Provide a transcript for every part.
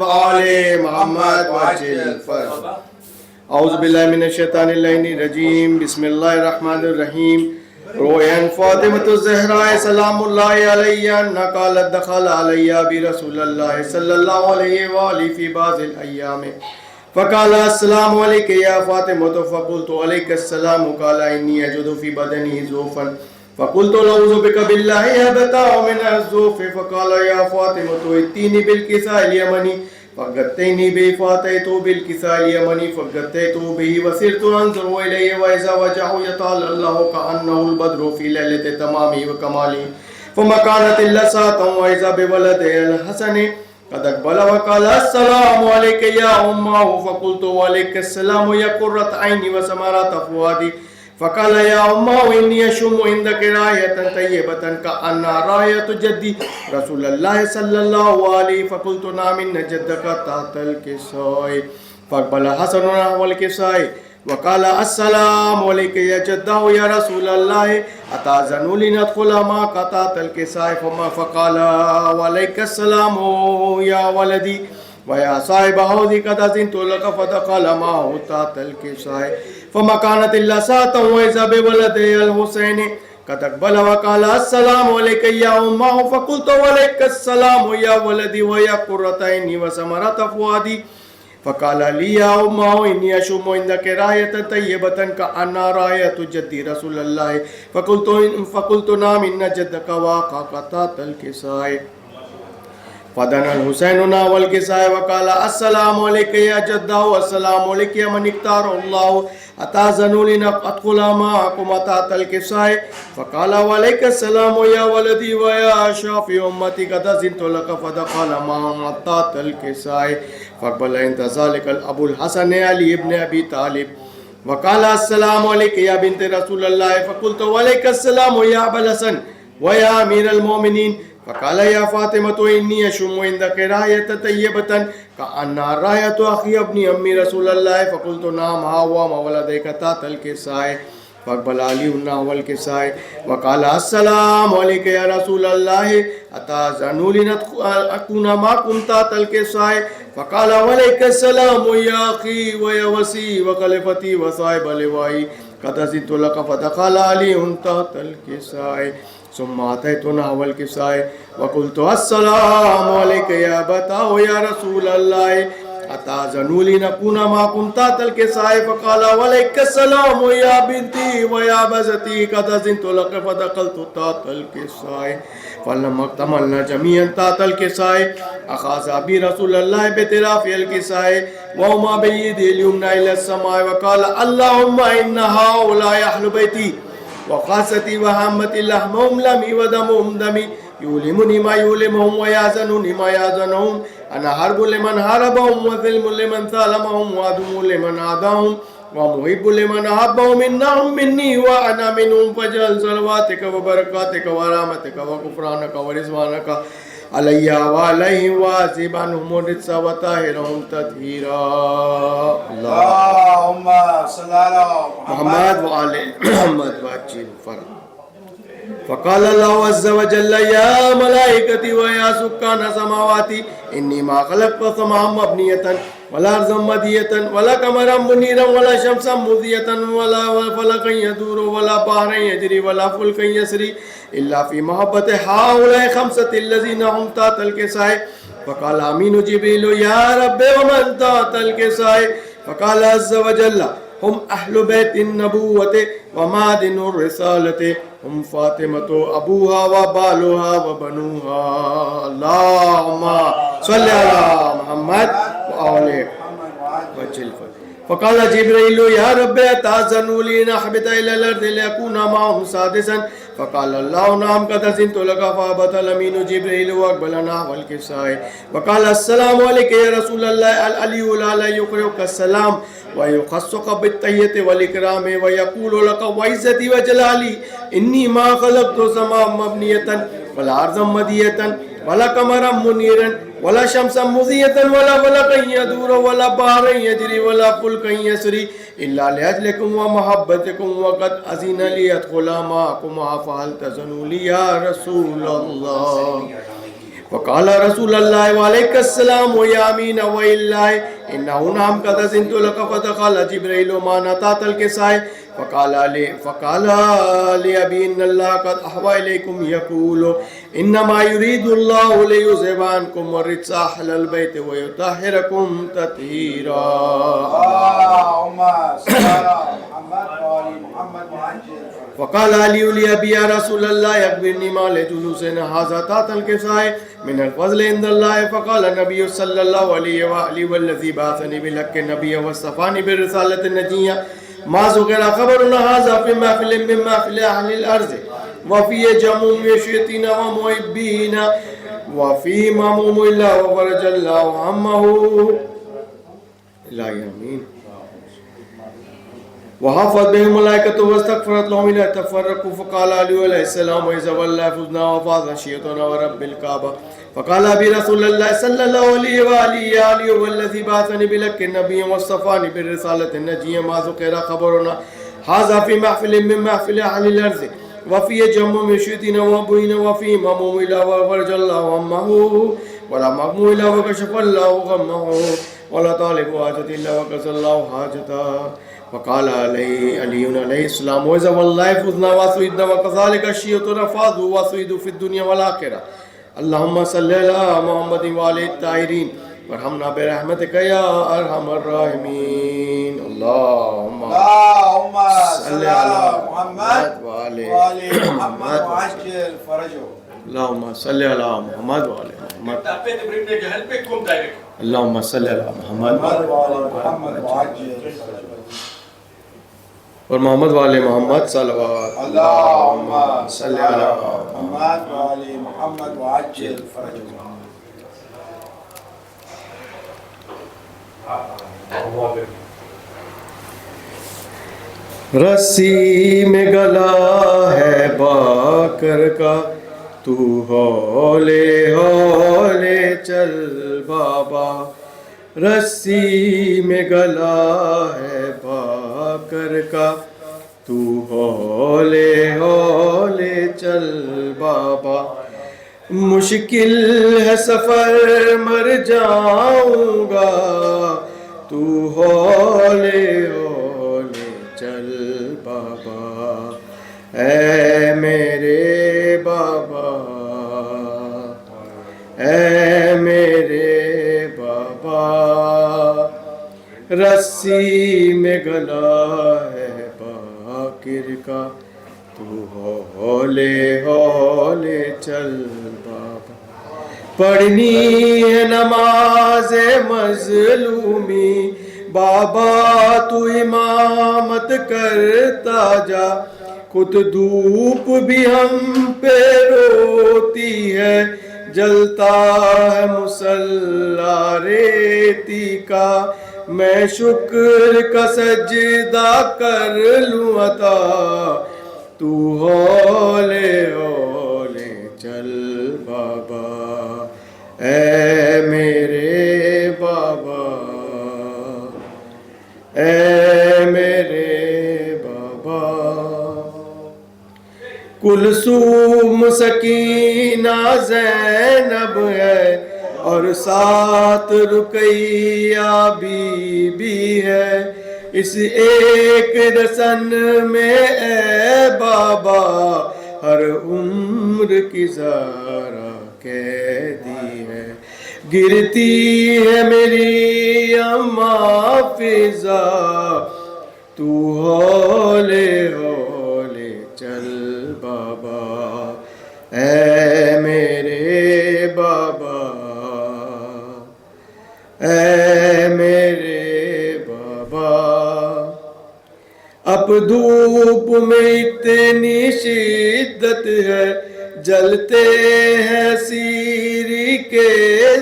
وآل محمد وعجل فرج. اعوذ باللہ من الشیطان الرجیم. بسم اللہ الرحمن الرحیم. روین فاطمۃ الزہراء سلام اللہ علیہ انہا قالت دخل علیہ برسول اللہ صلی اللہ علیہ وآلہ فی بعض الایام فقال السلام علیک یا فاطمۃ فقلت علیک السلام قال انی اجد فی بدنی ضعفا فقلت لعوذ بک باللہ یبتع من الضعف فقال یا فاطمۃ ائتینی بالکساء الیمنی فغطینی به فاتیت بالکساء الیمنی فغطیت به وصرت انظر الیہ واذا وجهه یتعلل کأنه البدر فی لیلۃ تمامہ وکمالہ فما كانت الا ساعة واذا بولد الحسن قد اقبل وقال السلام علیک یا امہ فقلت وعلیک السلام یا قرۃ عینی وثمرۃ فؤادی فقال یا امہ انی اشم عندک رائحۃ طیبۃ کأنها رائحۃ جدی رسول اللہ صلی اللہ علیہ فقلت نعم ان جدک تحت الکساء فاقبل حسن نحو الکساء وقال السلام علیک یا جدہ یا رسول اللہ اتأذن لندخل معک تحت الکساء فقال وعلیک السلام یا ولدی ويا صاحب حوض قد أذنت لك فدخل معه تحت الكساء فما كانت إلا ساعة وإذا بولده الحسين قد أقبل وقال السلام عليك يا أمه فقلت وعليك السلام يا ولدي ويا قرة عيني وثمرة فؤادي فقال لي يا أمه إني أشم عندك رائحة طيبة كأنها رائحة جدي رسول الله فقلت نعم إن جدك واقع تحت الكساء فدنا الحسین نحو الکساء وقال السلام علیک یا جدہ والسلام علیک یا من اختار اللہ اتأذن لندخل معکم تحت الکساء فقال وعلیک السلام یا ولدی ویا شافی امتی قد أذنت لك فدخل معهم تحت الکساء فاقبل عند ذلك ابو الحسن علی ابن ابی طالب وقال السلام علیک یا بنت رسول اللہ فقلت وعلیک السلام یا ابا الحسن ویا امیر المؤمنین فقال يا فاطمة إني أشم عندك رائحة طيبة كأنها رائحة أخي ابن أم رسول الله فقلت نعم ها هو ما ولديك تحت الكساء فاقبل علي نحو الكساء وقال السلام عليك يا رسول الله أتأذن لأكون معكم تحت الكساء فقال وعليك السلام يا أخي ويا وصي وخليفتي وصاحب لوائي قد أذنت لك فدخل علي تحت الكساء ثم أتيت نحو الكساء وقلت السلام عليك يا أبتاه يا رسول الله أتأذن لنكون معكم تحت الكساء فقال وعليك السلام يا بنتي ويا بزتي قد أذنت لك فدخلت تحت الكساء فلما اكتملنا جميعا تحت الكساء أخذ أبي رسول الله بطرف الكساء وهما بيده اليمنى إلى السماء وقال اللهم إن هؤلاء أهل بيتي وخاصتي وهامتي لحمهم لمي ودمهم دمي يؤلمني ما يؤلمهم ويحزنني ما يحزنهم أنا حرب لمن حاربهم وظلم لمن ظلمهم وعدو لمن عاداهم ومحب لمن أحبهم إنهم مني وأنا منهم فاجعل صلواتك وبركاتك ورحمتك وغفرانك ورضوانك علیہ وعلیہ واذب عنہم الرجس وطہرہم تطہیرا. اللہم صلی علی محمد وآل محمد وعجل فرج. فقال اللہ عز وجل یا ملائکتی ویا سکان سماواتی انی ما خلقت سماء مبنیتا ولا ارضا مدیتا ولا قمرا منیرا ولا شمسا مضیتا ولا فلقا یدور ولا بحرا یجری ولا فلکا یسری الا فی محبت هؤلاء خمسة الذین هم تحت الکساء فقال امین جبریل یا رب ومن تحت الکساء فقال عز وجل هم اہل بیت النبوت ومعدن الرسالت هم فاطمة ابوها وبالها وبنوها. اللهم صل على محمد وآل وجل. فقال جبريل يا رب أتأذن لي نحبط إلى الأرض لأكون معهم سادسا فقال الله نعم قد أذنت لك فهبط الأمين جبريل وأقبل نحو الكساء وقال السلام عليك يا رسول الله العلي الأعلى يقرئك السلام ويخصك بالتحية والإكرام ويقول لك وعزتي وجلالي إني ما خلقت سماء مبنية ولا أرضا مدية ولا قمرا منيرا ولا شمسا مضية ولا فلقا يدور ولا بحرا يجري ولا فلكا يسري إلا لأجلكم ومحبتكم وقد أذن لي أدخل معكم فهل تأذنوا لي يا رسول الله. فقال رسول الله وعليك السلام ويا أمين وإلله إنه نعم قد أذنت لك فدخل جبريل ما نطات الكساء فقال لأبي إن الله قد أحوى إليكم يقول إنما يريد الله ليذهب عنكم الرجس أهل البيت ويطهركم تطهيرا. اللهم صل على محمد وآل محمد وعجل. فقال علي لأبي يا رسول الله أخبرني ما لجلوسنا هذا تحت الكساء من الفضل عند الله. فقال النبي صلى الله عليه وآله والذي بعثني بالحق النبي واصطفاني بالرسالة النجية ما ذكر خبرنا هذا في محفل من محفل أهل الأرض وفي جمع يشيطين ومحبين وفي ماموم الله وفرج الله همه لا يمين وحفظ بهم ملائكته واستغفرت لهم إلى تفرقوا. فقال علي عليه السلام وإذا والله فزنا وفاز شيطنا ورب الكعبة. فقال أبي رسول الله صلى الله عليه وآله والذي بعثني بالحق النبي واصطفاني بالرسالة النجية ما ذكر خبرنا هذا في محفل من محفل أهل الأرض وفي جمع من شيطين وبين وفي ماموم الله وفرج الله همه ولا مغموم الله وكشف الله غمه ولا طالب حاجة إلا وكسى الله حاجته. فقال علي عليه السلام وإذا والله فزنا وسعدنا وكذلك الشيطان فازوا وسعدوا في الدنيا والآخرة. اللهم صل على محمد وآل الطاهرين وارحمنا برحمتك يا أرحم الراحمين. اللهم صل على محمد وآل محمد وعجل فرجه. اللهم صل على محمد وآل محمد. اللهم صل على محمد وآل محمد وعجل فرجه. اور محمد والے محمد صلوات. اللهم صل علی محمد وآل محمد وعجل فرجه. رسی میں گلا ہے باکر کا تو ہولے ہولے چل بابا. رسی میں گلا ہے باکر کا تو ہولے ہولے چل بابا. مشکل ہے سفر مر جاؤں گا تو ہولے ہولے چل بابا. اے میرے بابا اے میرے بابا رسی میں گلا ہے باکر کا تو ہولے ہولے چل بابا. پڑھنی ہے نماز مظلومی بابا تو امامت کرتا جا. خود دھوپ بھی ہم پہ روتی ہے جلتا ہے مصلی ریتی کا. میں شکر کا سجدہ کر لوں عطا تو ہولے ہولے چل بابا. اے میرے بابا اے میرے بابا. کلثوم سکینہ زینب ہے اور ساتھ رقیہ بی بی ہے. اس ایک رسن میں اے بابا ہر عمر کی ذرا قیدی ہے. گرتی ہے میری اماں فضا تو ہولے ہولے چل بابا. اے میرے بابا اے میرے بابا. اب دھوپ میں اتنی شدت ہے جلتے ہیں سیری کے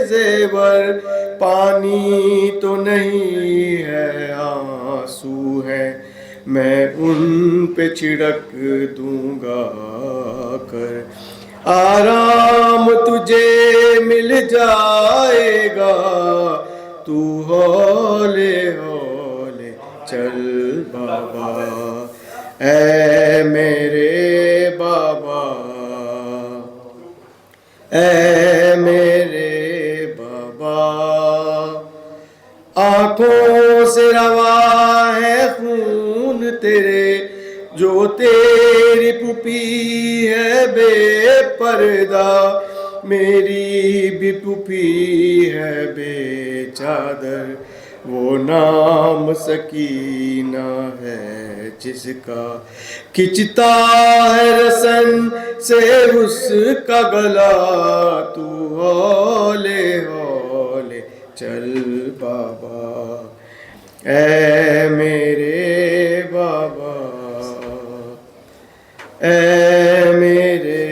زیور. پانی تو نہیں ہے آنسو ہے میں ان پہ چھڑک دوں گا کر. آرام تجھے مل جائے گا تو ہولے ہولے چل بابا. اے میرے بابا اے میرے آنکھوں سے رواں ہے خون تیرے، جو تیری پھوپھی ہے بے پردہ، میری بھی پھوپھی ہے بے چادر، وہ نام سکینہ ہے جس کا کھچتا ہے رسن سے اس کا گلا، تو ہولے ہولے چل بابا، اے میرے بابا، اے میرے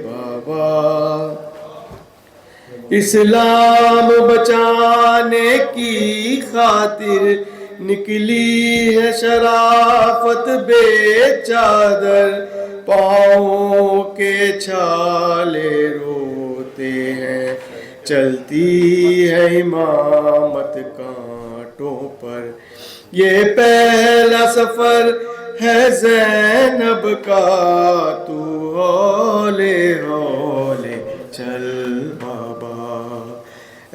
بابا۔ اسلام بچانے کی خاطر نکلی ہے شرافت بے چادر، پاؤں کے چھالے روتے ہیں، چلتی ہے امامت کانٹوں پر، یہ پہلا سفر ہے زینب کا، تو ہولے ہولے چل بابا،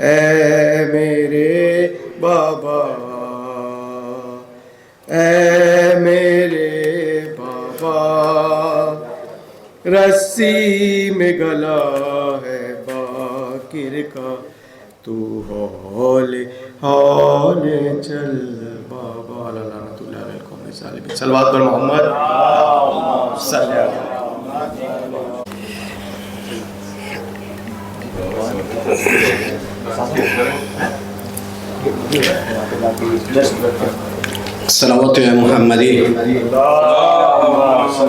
اے میرے بابا، اے میرے بابا۔ رسی میں گلا ہے باقر کا، تو ہولے ہولے چل بابا۔ لعنت اللہ علی القوم الظالمین۔ صلوات پر محمد صلی اللہ علیہ وسلم۔ صلوات محمدی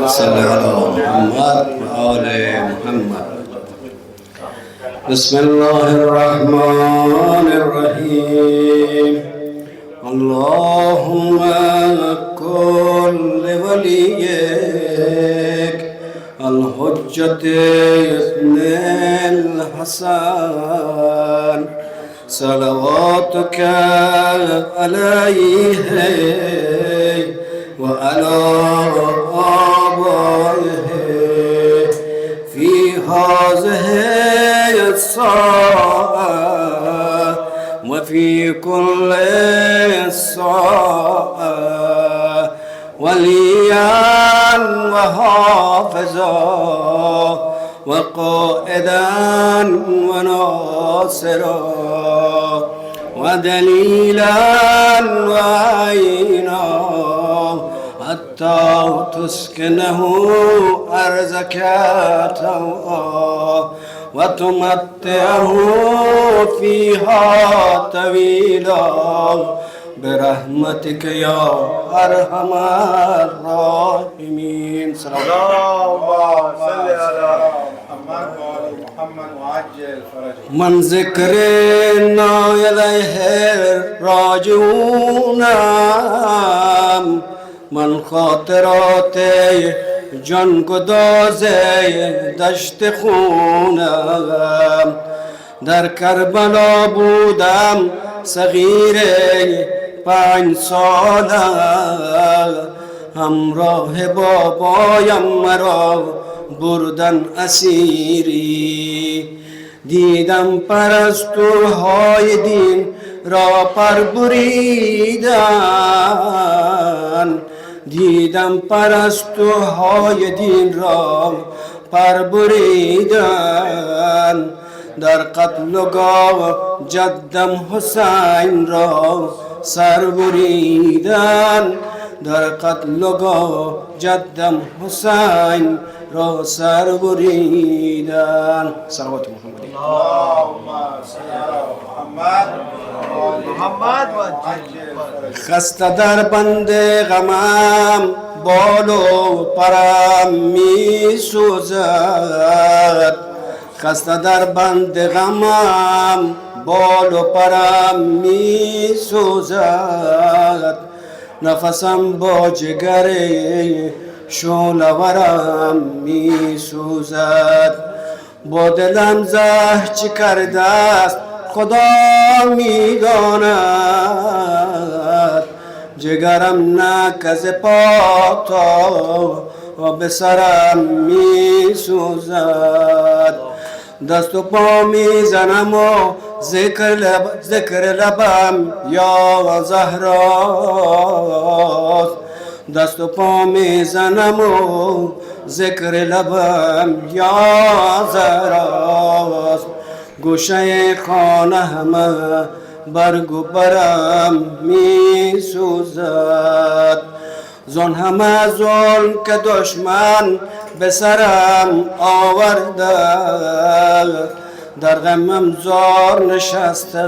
صلی علی محمد وآل محمد۔ بسم اللہ الرحمن الرحیم۔ اللہم کن لولیک الحجت ابن الحسن صلواتك عليه وعلى آبائه في هذه الساعة وفي كل ساعة وليا وحافظا وقائدا وناصرا ودليلا وعينا حتى تسكنه أرضك طوعا وتمتعه فيها طويلا برحمتك يا أرحم الراحمين۔ من ذكرنا إليه راجعون، من خاطرات جان گداز دشت خونم، در کربلا بودم صغیر 5 ساله، همراه بابایم مرا بردن اسیری، دیدم پرستوهای دین را پر بریدن، دیدم پرستوهای دین را پر بریدن، در قتلگاه جدم حسین را سر بریدن، در قتلگاه جدم حسین را سر بریدن۔ صلوات محمد خسته در بند غمم بال و پرم می سوزد، خسته در بند غمم بال و پرم می سوزد، نفسم با جگر شعله‌ورم می سوزد، با دلم زهر چه کرده است خدا می داند، جگرم نکز پا تا به سرم می سوزد، دست و پا میزنم و ذکر لبم یا زهراست. دست و پا میزنم و ذکر لبم یا زهراست. گوشه خانه همه برگ و برم می سوزد. زان همه ظلم که دشمن به سرم آورده، در غمم زار نشسته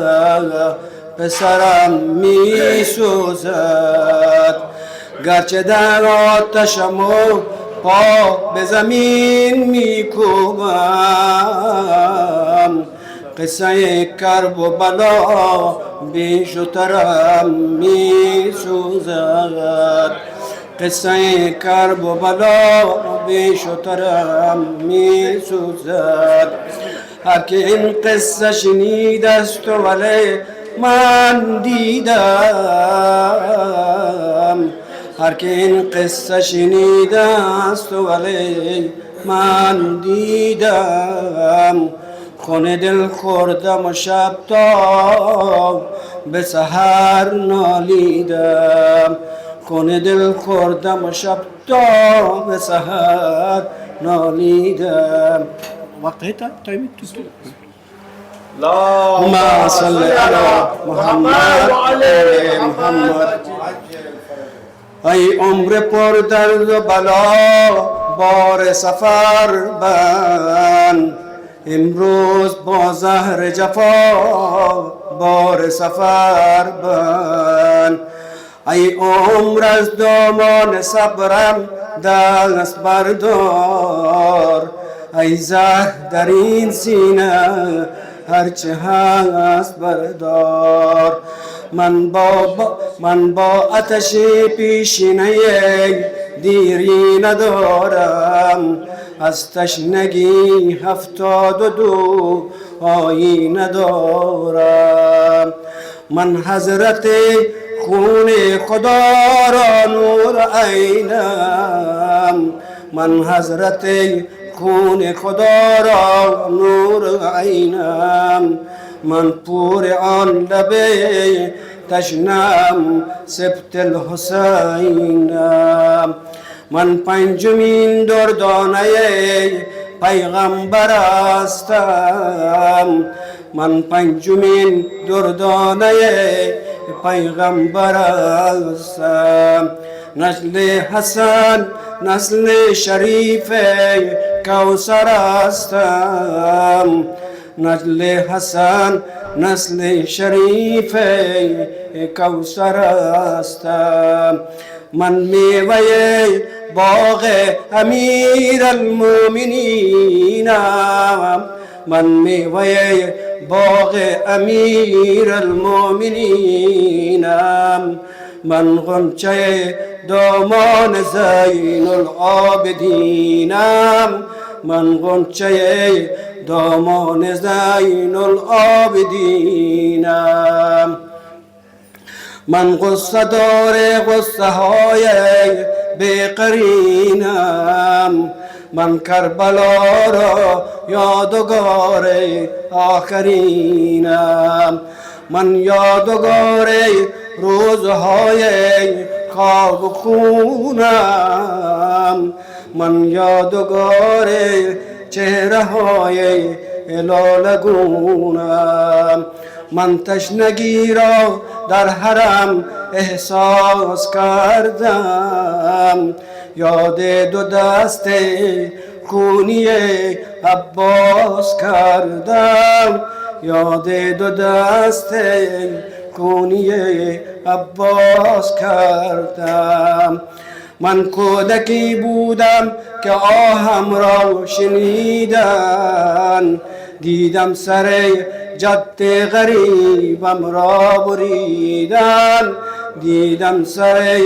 به سرم می سوزد. گرچه در آتشم و پا به زمین می کوبم، قصه کرب و بلا بیشترم می سوزد. قصه کرب و بلا بیشترم می سوزد. هر که این قصه شنیده است ولی من دیدم، هر که این قصه شنیده است ولی من دیدم، خون دل خوردم و شب تا به سحر نالیدم. خون دل خوردم و شب تا به سحر نالیدم. وقتی تایمی تو اللهم صل علی محمد و علی محمد. ای عمر پر درد و بلا بار سفر بند، امروز با زهر جفا بار سفر بند. ای عمر از دامان صبرم دست بردار، ای زهر در این سینه هرچه هست بردار. من با آتش پیشینه دیری ندارم، از تشنگی 72 آیینه ندارم. من حضرت خون خدا را نور عینم، من حضرت خون خدا را نور عینم. من پور آن لبه تشنم سبت الحسینم. من پنجمین دردانه پیغمبر هستم، من پنجمین دردانه پیغمبر هستم. نسل حسن نسل شریف کوثر هستم، نسل حسن نسل شریف کوثر هستم. من میوه باغ امیر المومنینم، من میوه باغ امیر المومنینم. من غنچه دامان زین العابدینم، من غنچه دامان زین العابدینم. من غصه دار غصه های بیقرینم، من کربلا را یادگار آخرینم. من یادگار روزهای خواب و خونم، من یادگار چهره های لالگونم. من تشنگی را در حرم احساس کردم، یاد دو دست خونی عباس کردم، یاد دو دست خونی عباس کردم. من کودکی بودم که آهم را شنیدن، دیدم سر جد غریبم را بریدن، دیدم سر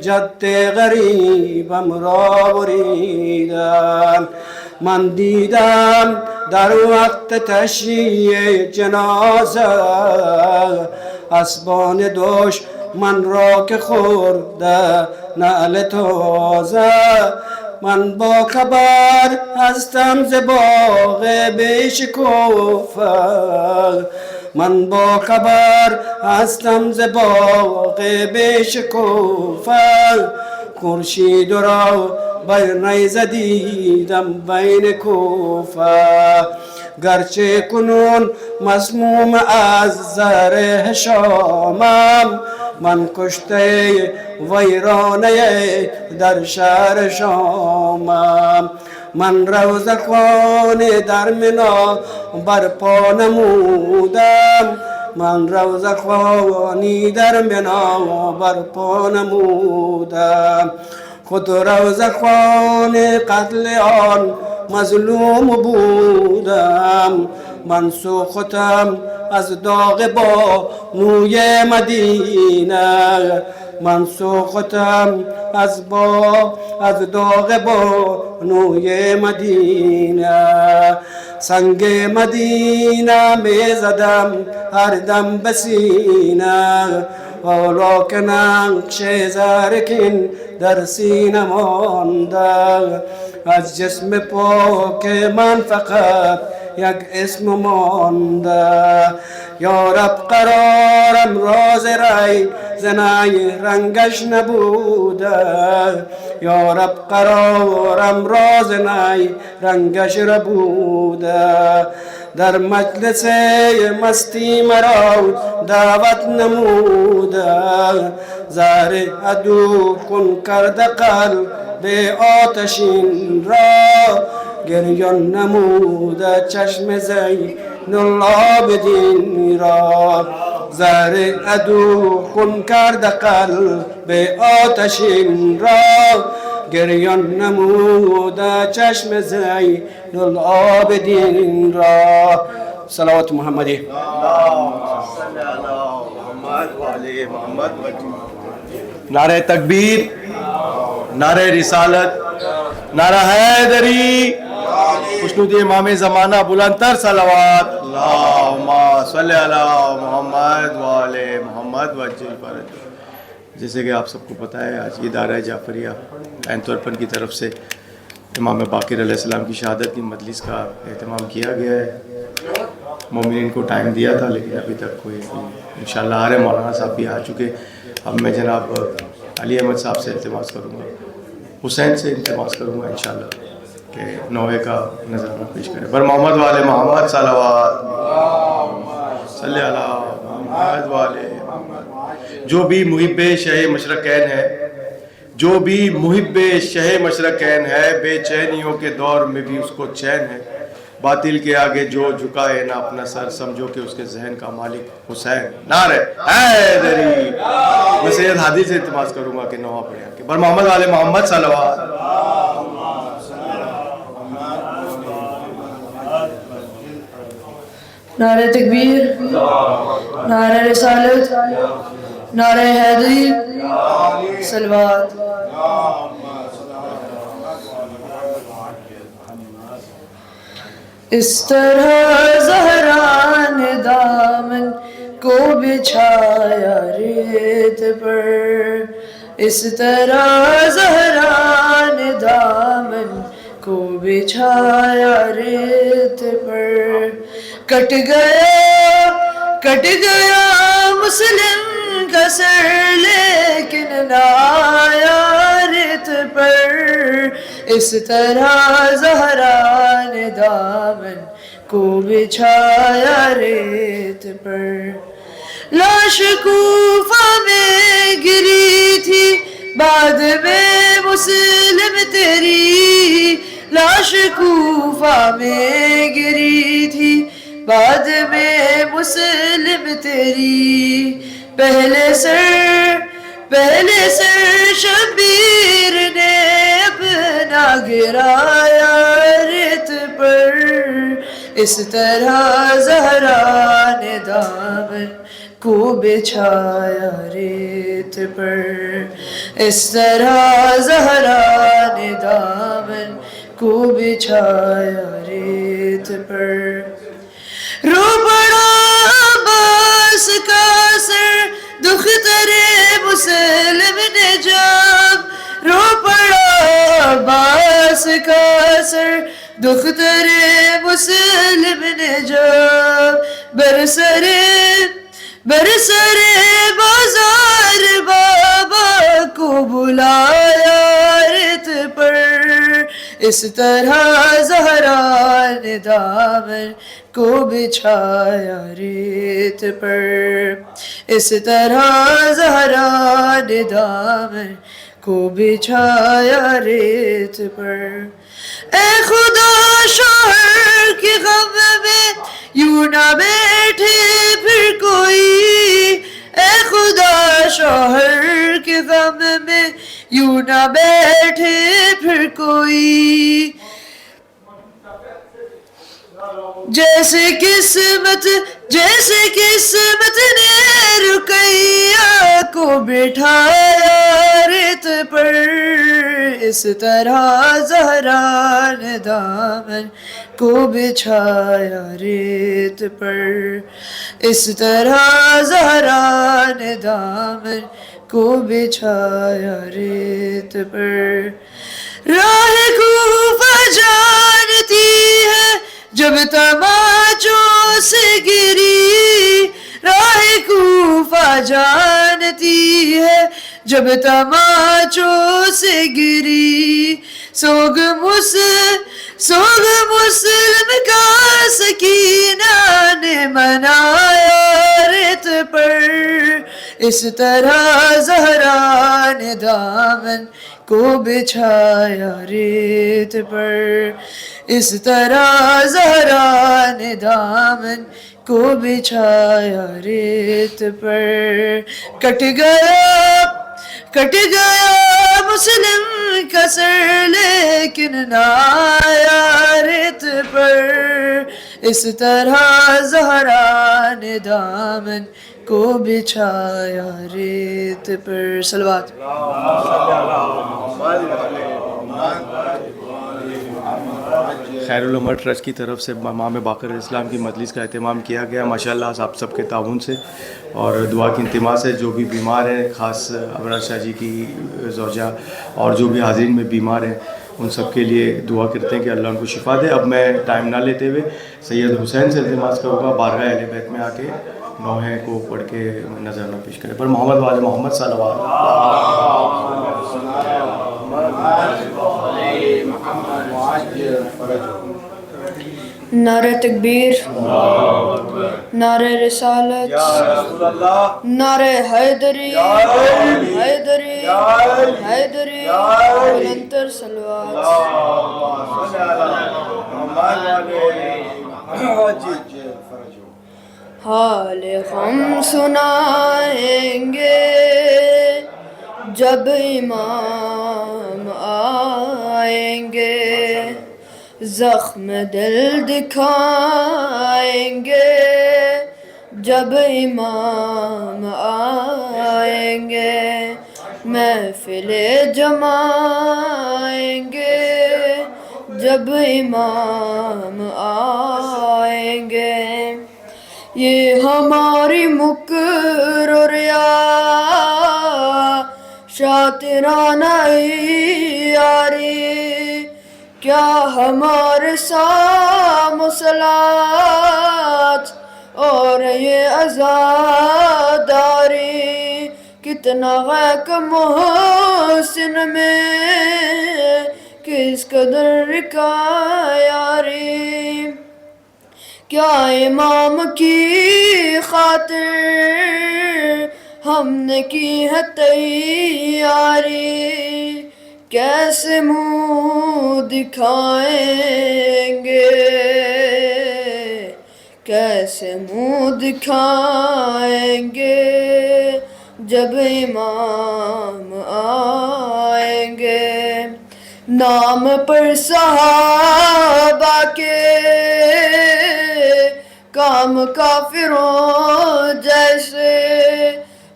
جد غریبم را بریدن. من دیدم در وقت تشییع جنازه اسبان دوش من را که خورده نعل تازه، من با خبر هستم ز باغ بشکوفه من با خبر هستم ز باغ بشکوفه خورشید را بر نیزه دیدم بین کوفه گرچه کنون مسموم از زهر هشامم من کشته ویرانه در شهر شامم من روزه خوان در منا برپا نمودم من روزه خوانی در منا برپا نمودم خود روزه خوان قتل آن مظلوم بودم من سوختم از داغ با نوی مدینه من سوختم از داغ با نوی مدینه سنگ مدینه می زدم هر دم بسینه ولکن نقش زرکین در سینه مانده از جسم پاک من فقط یک اسم مانده یا رب قرارم راز رای زنای رنگش نبوده یا رب قرارم راز نای رنگش نبوده در مجلس مستی مرا دعوت نموده زهر عدو کن کرده قلب آتشین را گریان نموده چشم زین العابدین را زهر عدو خون کرده قلب آتشین را گریان نموده چشم زین العابدین را صلوات محمدی نعرہ تکبیر نعرہ رسالت نعرہ حیدری خوشنود امام زمانہ بلندتر صلوات اللہم صلی علی محمد وآل محمد وجل فرج. جیسے کہ آپ سب کو پتہ ہے آج یہ دائرہ جعفریہ عین طورپن کی طرف سے امام باقر علیہ السلام کی شہادت کی مجلس کا اہتمام کیا گیا ہے. مومنین کو ٹائم دیا تھا لیکن ابھی تک کوئی انشاءاللہ آ رہے مولانا صاحب بھی آ چکے. اب میں جناب علی احمد صاحب سے التماس کروں گا حسین سے التماس کروں گا انشاءاللہ کہ نوے کا نظرانہ پیش کرے. بر محمد والے محمد صلوات صلی اللہ محمد والے محمد. جو بھی محب شہ مشرقین ہے جو بھی محب شہ مشرقین ہے بے چینیوں کے دور میں بھی اس کو چین ہے. باطل کے آگے جو جھکائے نہ اپنا سر سمجھو کہ اس کے ذہن کا مالک حسین. نعرہ حیدری. میں سید ہادی سے التماس کروں گا کہ نوحہ پڑھیں کہ بر محمد والے محمد صلوات. نعرہ تکبیر نعرہ رسالت نعرہ حیدری صلوات. اس طرح زہرا نے دامن کو بچھایا ریت پر اس طرح زہرا نے دامن کو بچھایا ریت پر. کٹ گیا مسلم کا سر لیکن نہ آیا ریت پر. اس طرح زہرا نے دامن کو بچھایا ریت پر. لاش کوفہ میں گری تھی بعد میں مسلم تیری. لاش کوفہ میں گری تھی بعد میں مسلم تیری. پہلے سر شبیر نے اپنا گرایا ریت پر. اس طرح زہرا نے دامن کو بچھایا ریت پر. اس طرح زہرا نے دامن کو بچھایا ریت پر. رو پڑا عباس کا سر دختر مسلم نے جب رو پڑا عباس سر دختر مسلم نے جب برسرے بازار بابا کو بلایا ریت پر اس طرح زہرا نے دامن کو بچھایا ریت پر اس طرح زہرا نے دامن کو بچھایا ریت پر اے خدا شوہر کے غم میں یوں نہ بیٹھے پھر کوئی اے خدا شوہر کے غم میں یوں نہ بیٹھے پھر کوئی جیسے قسمت نے رقیہ کو بٹھایا ریت پر اس طرح زہرا نے دامن کو بچھایا ریت پر اس طرح زہرا نے دامن کو بچھایا ریت پر راہ کوفہ جانتی ہے جب تماچوں سے گری راہ کوفہ جانتی ہے جب تماچوں سے گری سوگ مسلم کا سکینہ نے منایا ریت پر اس طرح زہرا نے دامن کو بچھایا ریت پر اس طرح زہرا نے دامن کو بچھایا ریت پر کٹ گیا مسلم کا سر لیکن نہ آیا ریت پر اس طرح زہرا نے دامن کو بچھایا ریت پر صلوات خیر العمر ٹرسٹ کی طرف سے امام باقر اسلام کی مجلس کا اہتمام کیا گیا ماشاءاللہ آپ سب کے تعاون سے اور دعا کی انتما سے جو بھی بیمار ہیں خاص ابرار شاہ جی کی زوجہ اور جو بھی حاضرین میں بیمار ہیں ان سب کے لیے دعا کرتے ہیں کہ اللہ ان کو شفا دے. اب میں ٹائم نہ لیتے ہوئے سید حسین سے التماس کروں گا بارگاہ اہل بیت میں آ کے نوحے کو پڑھ کے نذرانہ پیش کریں پر محمد وعلی محمد صلی اللہ علیہ وسلم. نعرہ تکبیر نعرہ رسالت نعرہ حیدری حیدری حیدری بلندتر صلوات حال غم سنائیں گے جب امام آئیں گے زخم دل دکھائیں گے جب امام آئیں گے محفل جمائیں گے جب امام آئیں گے یہ ہماری مقرر شاطرانہ یاری کیا ہمارے سامصلات اور یہ عزاداری کتنا غیق محسن میں کس قدر کا یاری کیا امام کی خاطر ہم نے کی ہے تیاری کیسے منہ دکھائیں گے کیسے منہ دکھائیں گے جب امام آئیں گے نام پر صحابہ کے کام کافروں جیسے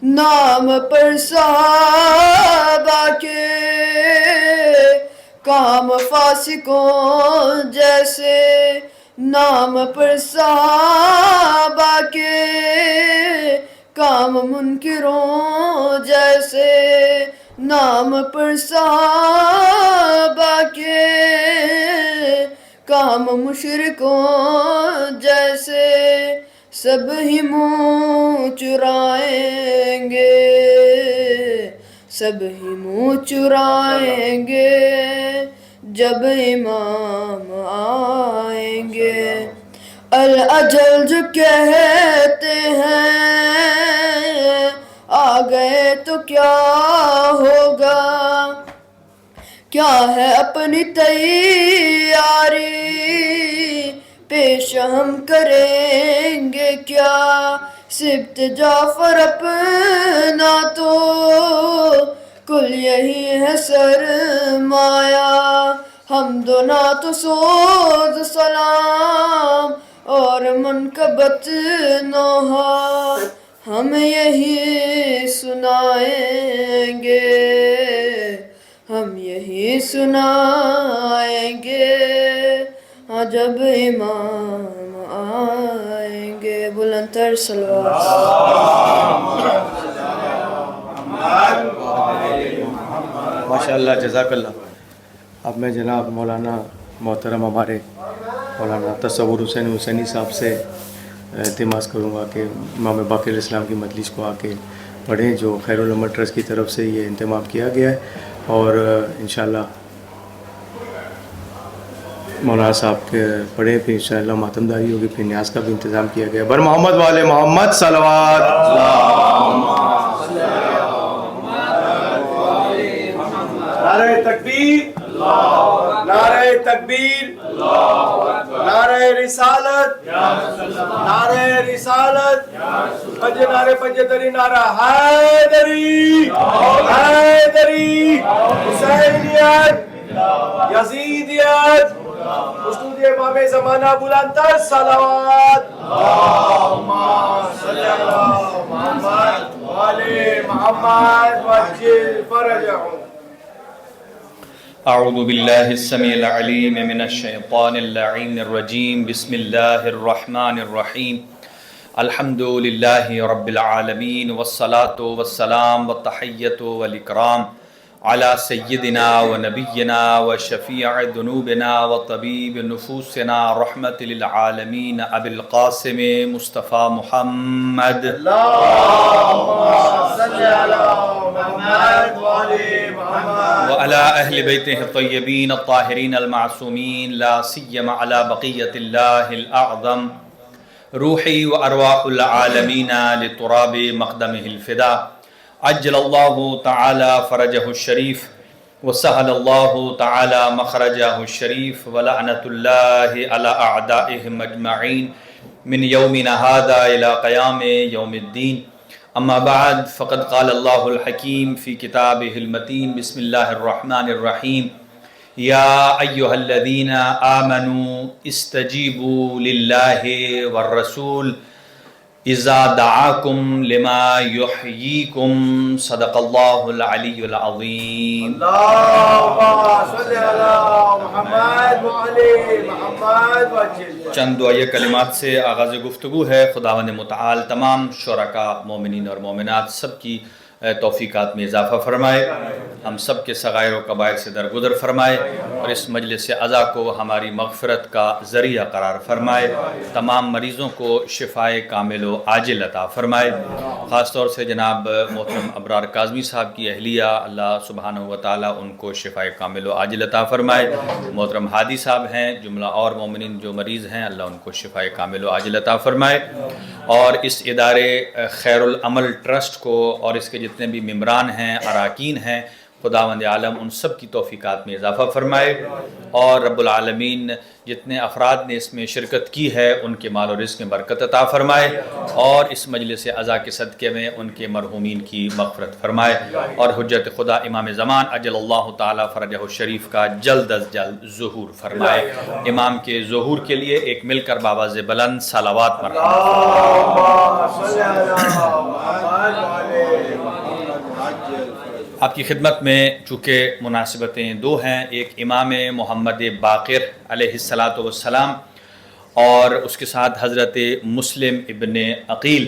نام پر صحابہ کے کام فاسقوں جیسے نام پر صحابہ کے کام منکروں جیسے نام پر صحابہ کے کام مشرکوں جیسے سب ہی منہ چرائیں گے، سب ہی منہ چرائیں گے جب امام آئیں گے۔ الاجل جو کہتے ہیں آ گئے تو کیا ہوگا، کیا ہے اپنی تیاری پیش ہم کریں گے کیا، سبت جعفر اپنا تو کل یہی ہے سرمایہ، حمد و نعت و سوز سلام اور منقبت نوحہ ہم یہی سنائیں گے، ہم یہی سنائیں گے ہاں جب امام آئیں گے۔ بلند تر صلوات۔ ماشاء اللہ، جزاک اللہ۔ اب میں جناب مولانا محترم ہمارے مولانا تصور حسین حسینی صاحب سے التماس کروں گا کہ امام باقر الاسلام کی مجلس کو آ کے پڑھیں، جو خیر الامت ٹرسٹ کی طرف سے یہ انتظام کیا گیا ہے، اور انشاءاللہ مولانا صاحب کے پڑھیں، پھر انشاءاللہ ماتمداری ہوگی، پھر نیاز کا بھی انتظام کیا گیا ہے۔ بر محمد والے محمد صلوات۔ نعرہ تکبیر، نعرہ تکبیر، نعرہ رسالت، نعرہ رسالت، پنج نعرے پنج دری، نعرہ حیدری، حیدری، حسینیت، یزیدیت، اسطورہ امام زمانہ، بلند تر صلوات۔ اللہم صلی علی محمد وعلی محمد وعجل فرجہم۔ اعوذ باللہ السمیع العلیم من الشیطان اللعین الرجیم، بسم اللہ الرحمن الرحیم، الحمد للہ رب العالمین، والصلاة والسلام والتحیۃ والاکرام علی سیدنا و نبینا و شفیع ذنوبنا و طبیب نفوسنا رحمت للعالمین ابی القاسم مصطفیٰ محمد۔ وعلى أهل بيته الطيبين الطاهرين المعصومين، لا سيما على بقية الله الأعظم روحي وأرواح العالمين لتراب مقدمه الفداء، عجل الله تعالى فرجه الشريف وسهل الله تعالى مخرجه الشريف، ولعنة الله على أعدائهم أجمعين من يومنا هذا إلى قيام يوم الدين۔ اما بعد، فقد قال اللہ الحکیم فی کتابہ المتین، بسم اللہ الرحمن الرحیم، یا ایہا الذین آمنوا استجیبوا للہ والرسول اذا دعاکم لما یحییکم، صدق اللہ العلی العظیم۔ اللہم صلی علی محمد وعلی محمد وعجل۔ چند دعائیہ کلمات سے آغاز گفتگو ہے۔ خداوند متعال تمام شرکاء، مومنین اور مومنات سب کی توفیقات میں اضافہ فرمائے، ہم سب کے صغائر و کبائر سے درگزر فرمائے، اور اس مجلس عزا کو ہماری مغفرت کا ذریعہ قرار فرمائے، تمام مریضوں کو شفائے کامل و عاجل عطا فرمائے۔ خاص طور سے جناب محترم ابرار کاظمی صاحب کی اہلیہ، اللہ سبحانہ و تعالیٰ ان کو شفائے کامل و عاجل عطا فرمائے۔ محترم ہادی صاحب ہیں، جملہ اور مومنین جو مریض ہیں، اللہ ان کو شفائے کامل و عاجل عطا فرمائے، اور اس ادارے خیر العمل ٹرسٹ کو اور اس کے جتنے بھی ممبران ہیں، اراکین ہیں، خداوند عالم ان سب کی توفیقات میں اضافہ فرمائے، اور رب العالمین جتنے افراد نے اس میں شرکت کی ہے ان کے مال و رزق میں برکت عطا فرمائے، اور اس مجلس عزا کے صدقے میں ان کے مرحومین کی مغفرت فرمائے، اور حجت خدا امام زمان اجل اللہ تعالی فرجہ الشریف کا جلد از جلد ظہور فرمائے۔ امام کے ظہور کے لیے ایک مل کر بآواز بلند صلوات آپ کی خدمت میں، چونکہ مناسبتیں دو ہیں، ایک امام محمد باقر علیہ السلام اور اس کے ساتھ حضرت مسلم ابن عقیل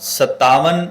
57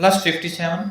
140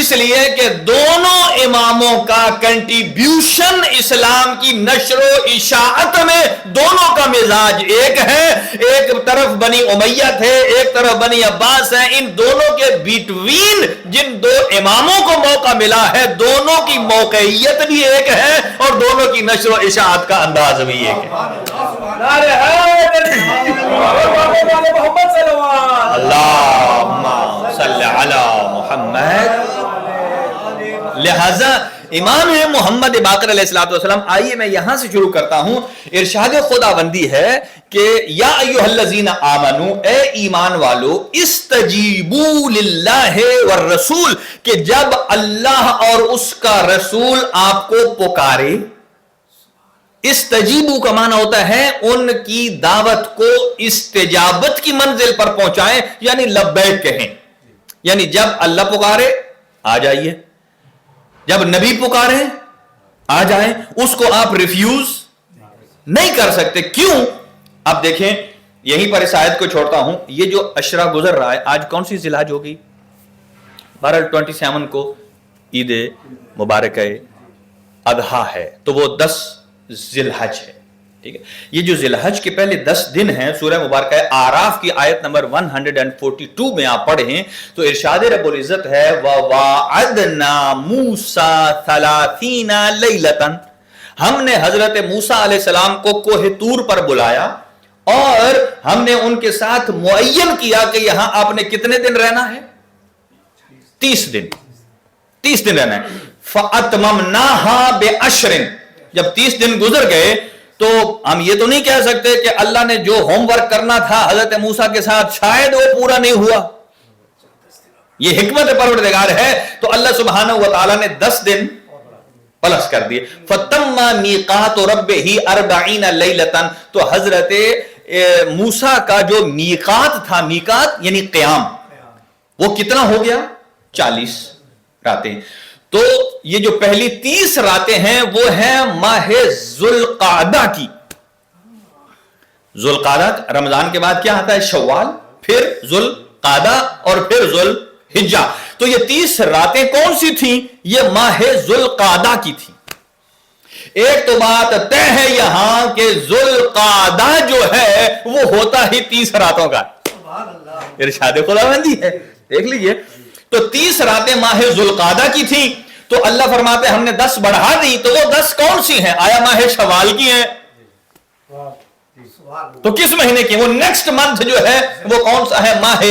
اس لیے کہ دونوں اماموں کا کنٹریبیوشن اسلام کی نشر و اشاعت میں دونوں کا مزاج ایک ہے. ایک طرف بنی امیہ تھے، ایک طرف بنی عباس ہیں. ان دونوں کے بیٹوین جن دو اماموں کو موقع ملا ہے، دونوں کی موقعیت بھی ایک ہے اور دونوں کی نشر و اشاعت کا انداز بھی ایک ہے. اللہم صلی علی محمد. لہذا امام محمد باقر علیہ الصلوۃ والسلام، آئیے میں یہاں سے شروع کرتا ہوں. ارشاد خداوندی ہے کہ یا ایھا الذین آمنو، اے ایمان والو، استجیبوا للہ والرسول، کہ جب اللہ اور اس کا رسول آپ کو پکارے. استجیبو کا معنی ہوتا ہے ان کی دعوت کو استجابت کی منزل پر پہنچائیں، یعنی لبیک کہیں. یعنی جب اللہ پکارے آ جائیے، جب نبی پکارے آ جائیں. اس کو آپ ریفیوز نہیں کر سکتے. کیوں؟ اب دیکھیں، یہیں پر اس آیت کو چھوڑتا ہوں. یہ جو عشرہ گزر رہا ہے، آج کون سی ذی الحج ہو گئی؟ 27 کو عید مبارک اضحیٰ ہے، تو وہ 10 ذی الحج ہے. ٹھیک ہے، یہ جو ذی الحج کے پہلے 10 دن ہیں، سورہ مبارکہ اعراف کی آیت نمبر 142 میں آپ پڑھیں تو ارشاد رب العزت ہے وَوَعَدْنَا مُوسَىٰ 30 لَيْلَةً، ہم نے حضرت موسیٰ علیہ السلام کو کوہ طور پر بلایا اور ہم نے ان کے ساتھ معین کیا کہ یہاں آپ نے کتنے دن رہنا ہے؟ 30 دن. 30 دن رہنا ہے. فَأَتْمَمْنَاهَا بِعَشْرٍ، جب 30 دن گزر گئے تو ہم یہ تو نہیں کہہ سکتے کہ اللہ نے جو ہوم ورک کرنا تھا حضرت موسیٰ کے ساتھ شاید وہ پورا نہیں ہوا. یہ حکمت پروردگار ہے. تو اللہ سبحانہ و تعالیٰ نے 10 دن پلس کر دیے. فَتَمَّ مِيقَاتُ رَبِّهِ 40 لَيْلَةً، تو حضرت موسیٰ کا جو میقات تھا، میقات یعنی قیام، وہ کتنا ہو گیا؟ 40 راتیں. تو یہ جو پہلی 30 راتیں ہیں وہ ہیں ماہ ذوالقعدہ کی. ذوالقعدہ رمضان کے بعد کیا آتا ہے؟ شوال، پھر ذوالقعدہ اور پھر ذوالحجہ. تو یہ 30 راتیں کون سی تھیں؟ یہ ماہ ذوالقعدہ کی تھی. ایک تو بات طے ہے یہاں کہ ذوالقعدہ جو ہے وہ ہوتا ہی 30 راتوں کا. ارشاد خداوندی ہے، دیکھ لیجئے. تو 30 راتیں ماہ ذوالقعدہ کی تھیں، تو اللہ فرماتے ہیں ہم نے 10 بڑھا دی. تو وہ 10 کون سی ہیں؟ آیا ماہ شوال کی ہیں؟ تو کس مہینے کی؟ وہ نیکسٹ منتھ جو ہے وہ کون سا ہے؟ ماہ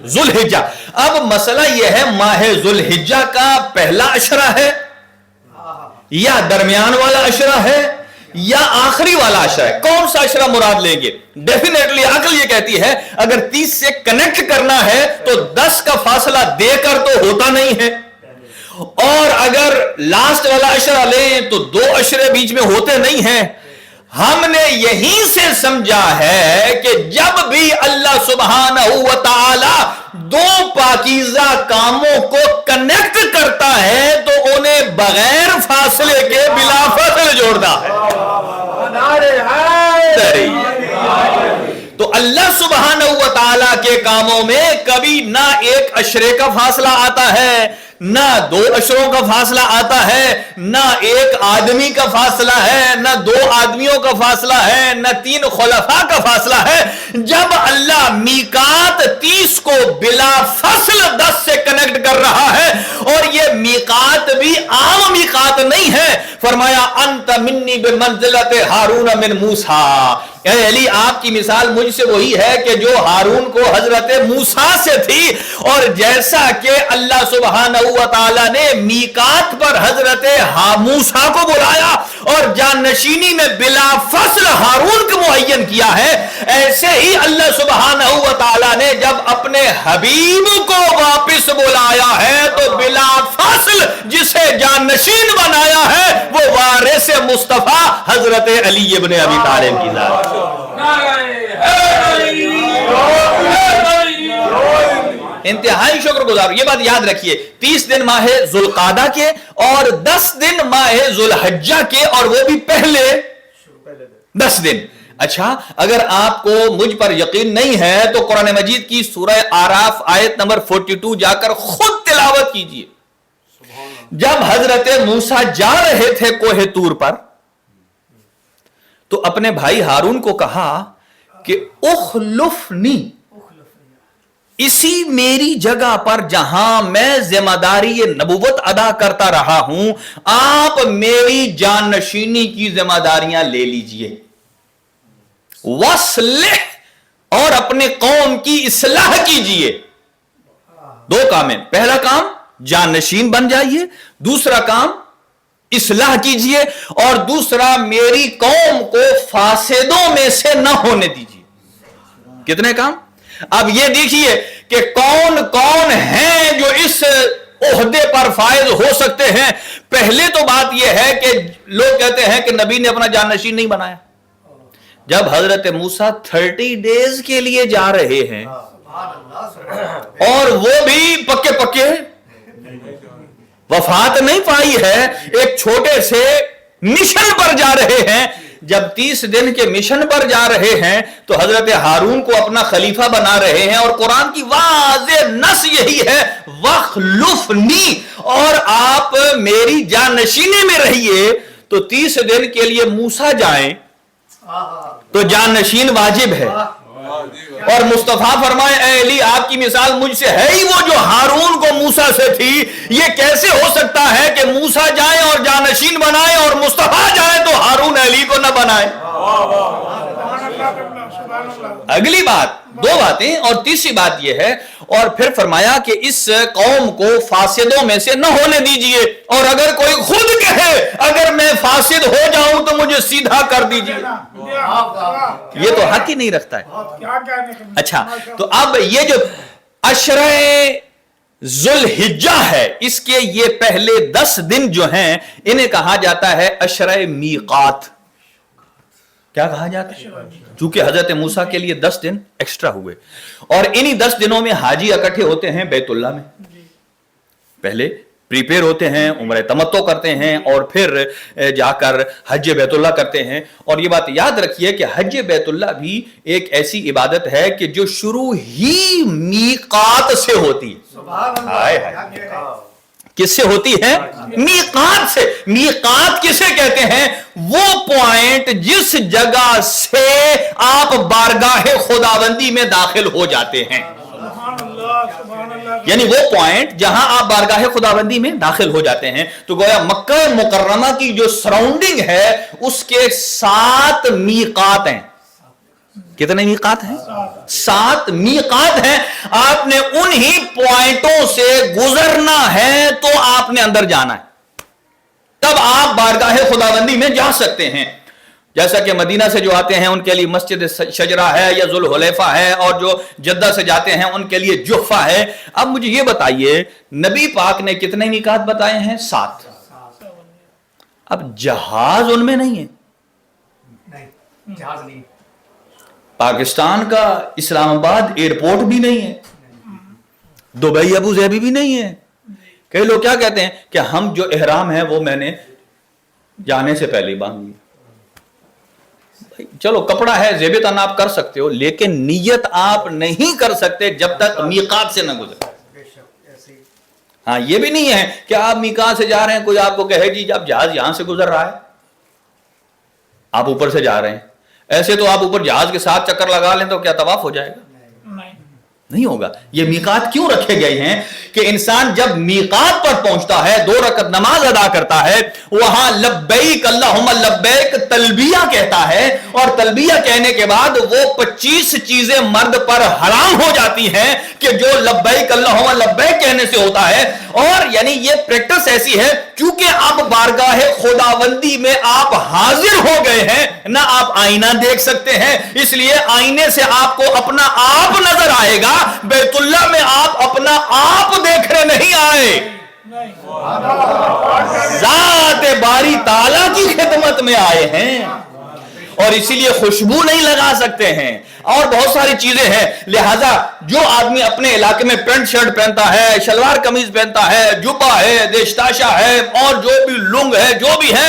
ذوالحجہ. اب مسئلہ یہ ہے ماہ ذوالحجہ کا پہلا عشرہ ہے یا درمیان والا عشرہ ہے یا آخری والا عشرہ ہے؟ کون سا عشرہ مراد لیں گے؟ ڈیفینیٹلی عقل یہ کہتی ہے اگر 30 سے کنیکٹ کرنا ہے تو 10 کا فاصلہ دے کر تو ہوتا نہیں ہے، اور اگر لاسٹ والا عشرہ لیں تو 2 عشرے بیچ میں ہوتے نہیں ہیں. ہم نے یہیں سے سمجھا ہے کہ جب بھی اللہ سبحانہ و تعالی 2 پاکیزہ کاموں کو کنیکٹ کرتا ہے تو انہیں بغیر فاصلے کے بلا فاصلے جوڑتا ہے. تو اللہ سبحانہ و تعالی کے کاموں میں کبھی نہ 1 عشرے کا فاصلہ آتا ہے، نہ 2 عشروں کا فاصلہ آتا ہے، نہ 1 آدمی کا فاصلہ ہے، نہ 2 آدمیوں کا فاصلہ ہے، نہ 3 خلفاء کا فاصلہ ہے. جب اللہ میقات 30 کو بلا فصل 10 سے کنیکٹ کر رہا ہے، اور یہ میقات بھی عام میقات نہیں ہے. فرمایا انت منی بمنزلت ہارون من موسیٰ، اے علی آپ کی مثال مجھ سے وہی ہے کہ جو ہارون کو حضرت موسیٰ سے تھی. اور جیسا کہ اللہ سبحانہ و تعالی نے میقات پر حضرت موسیٰ کو بلایا اور جانشینی میں بلا فصل ہارون کو معین کیا ہے، ایسے ہی اللہ سبحانہ و تعالی نے جب اپنے حبیب کو واپس بلایا ہے تو بلا فصل جسے جانشین بنایا ہے وہ وارث مصطفیٰ حضرت علی ابن ابی طالب کی ذات. انتہائی شکر گزار. یہ بات یاد رکھیے، 30 دن ماہ ذوالقعدہ کے اور 10 دن ماہ ذوالحجہ کے، اور وہ بھی پہلے 10 دن. اچھا اگر آپ کو مجھ پر یقین نہیں ہے تو قرآن مجید کی سورہ آراف آیت نمبر 42 جا کر خود تلاوت کیجئے. جب حضرت موسیٰ جا رہے تھے کوہ طور پر تو اپنے بھائی ہارون کو کہا کہ اخلفنی، اسی میری جگہ پر جہاں میں ذمہ داری نبوت ادا کرتا رہا ہوں آپ میری جانشینی کی ذمہ داریاں لے لیجئے. وَاصْلِحْ، اور اپنے قوم کی اصلاح کیجئے. دو کام ہیں، پہلا کام جانشین بن جائیے، دوسرا کام اصلاح کیجئے، اور دوسرا میری قوم کو فاسدوں میں سے نہ ہونے دیجئے. کتنے کام؟ اب یہ دیکھیے کہ کون کون ہیں جو اس عہدے پر فائز ہو سکتے ہیں. پہلے تو بات یہ ہے کہ لوگ کہتے ہیں کہ نبی نے اپنا جانشین نہیں بنایا. جب حضرت موسیٰ 30 ڈیز کے لیے جا رہے ہیں اور وہ بھی پکے پکے وفات نہیں پائی ہے، ایک چھوٹے سے مشن پر جا رہے ہیں. جب 30 دن کے مشن پر جا رہے ہیں تو حضرت ہارون کو اپنا خلیفہ بنا رہے ہیں، اور قرآن کی واضح نص یہی ہے وَخْلُفْنِی، اور آپ میری جانشینی میں رہیے. تو 30 دن کے لیے موسیٰ جائیں تو جانشین واجب ہے. اور مصطفیٰ فرمائے اے علی آپ کی مثال مجھ سے ہے ہی وہ جو ہارون کو موسیٰ سے تھی. یہ کیسے ہو سکتا ہے کہ موسیٰ جائیں اور جانشین بنائے اور مصطفیٰ جائیں تو ہارون علی کو نہ بنائے؟ اگلی بات، دو باتیں، اور تیسری بات یہ ہے، اور پھر فرمایا کہ اس قوم کو فاسدوں میں سے نہ ہونے دیجئے، اور اگر کوئی خود کہے اگر میں فاسد ہو جاؤں تو مجھے سیدھا کر دیجئے. یہ تو حق ہی نہیں رکھتا ہے. اچھا تو اب یہ جو عشرہ ذوالحجہ ہے اس کے یہ پہلے 10 دن جو ہیں انہیں کہا جاتا ہے عشرہ میقات. کیا کہا جاتا ہے؟ چونکہ حضرت موسیٰ کے لیے 10 دن ایکسٹرا ہوئے، اور انہی 10 دنوں میں حاجی اکٹھے ہوتے ہیں بیت اللہ میں. پہلے پریپیئر ہوتے ہیں، عمرہ تمتع کرتے ہیں، اور پھر جا کر حج بیت اللہ کرتے ہیں. اور یہ بات یاد رکھیے کہ حج بیت اللہ بھی ایک ایسی عبادت ہے کہ جو شروع ہی میقات سے ہوتی ہے. کس سے ہوتی ہے؟ میقات سے. میقات کسے کہتے ہیں؟ وہ پوائنٹ جس جگہ سے آپ بارگاہ خداوندی میں داخل ہو جاتے ہیں، یعنی وہ پوائنٹ جہاں آپ بارگاہ خداوندی میں داخل ہو جاتے ہیں. تو گویا مکہ مکرمہ کی جو سراؤنڈنگ ہے اس کے 7 میقات ہیں. کتنے میقات ہیں؟ 7 میقات ہیں. آپ نے انہی پوائنٹوں سے گزرنا ہے تو آپ نے اندر جانا ہے، تب آپ بارگاہ خداوندی میں جا سکتے ہیں. جیسا کہ مدینہ سے جو آتے ہیں ان کے لیے مسجد شجرہ ہے یا ذوالحلیفہ ہے، اور جو جدہ سے جاتے ہیں ان کے لیے جحفہ ہے. اب مجھے یہ بتائیے نبی پاک نے کتنے میقات بتائے ہیں؟ 7. اب جہاز ان میں نہیں ہے. جہاز نہیں. پاکستان کا اسلام آباد ایئرپورٹ بھی نہیں ہے، دبئی ابو ظہبی بھی نہیں ہے. کئی لوگ کیا کہتے ہیں کہ ہم جو احرام ہے وہ میں نے جانے سے پہلے باندھ لیا. چلو کپڑا ہے زیب تن آپ کر سکتے ہو، لیکن نیت آپ نہیں کر سکتے جب تک میقات سے نہ گزرے. ہاں یہ بھی نہیں ہے کہ آپ میقات سے جا رہے ہیں، کوئی آپ کو کہے جی اب جہاز یہاں سے گزر رہا ہے، آپ اوپر سے جا رہے ہیں. ایسے تو آپ اوپر جہاز کے ساتھ چکر لگا لیں تو کیا طواف ہو جائے گا؟ نہیں ہوگا. یہ میقات کیوں رکھے گئے ہیں کہ انسان جب میقات پر پہنچتا ہے 2 رکعت نماز ادا کرتا ہے، وہاں لبیک اللہم لبیک تلبیہ کہتا ہے، اور تلبیہ کہنے کے بعد وہ 25 چیزیں مرد پر حرام ہو جاتی ہیں کہ جو لبیک اللہم لبیک کہنے سے ہوتا ہے. اور یعنی یہ پریکٹس ایسی ہے چونکہ آپ بارگاہ خداوندی میں آپ حاضر ہو گئے ہیں، نہ آپ آئینہ دیکھ سکتے ہیں، اس لیے آئینے سے آپ کو اپنا آپ نظر آئے گا. بیت اللہ میں آپ اپنا آپ دیکھنے نہیں آئے، ذات باری تعالیٰ کی خدمت میں آئے ہیں، اور اسی لیے خوشبو نہیں لگا سکتے ہیں اور بہت ساری چیزیں ہیں. لہذا جو آدمی اپنے علاقے میں پینٹ شرٹ پہنتا ہے، شلوار قمیض پہنتا ہے، جبہ ہے، دیشتاشا ہے، اور جو بھی لنگ ہے جو بھی ہے،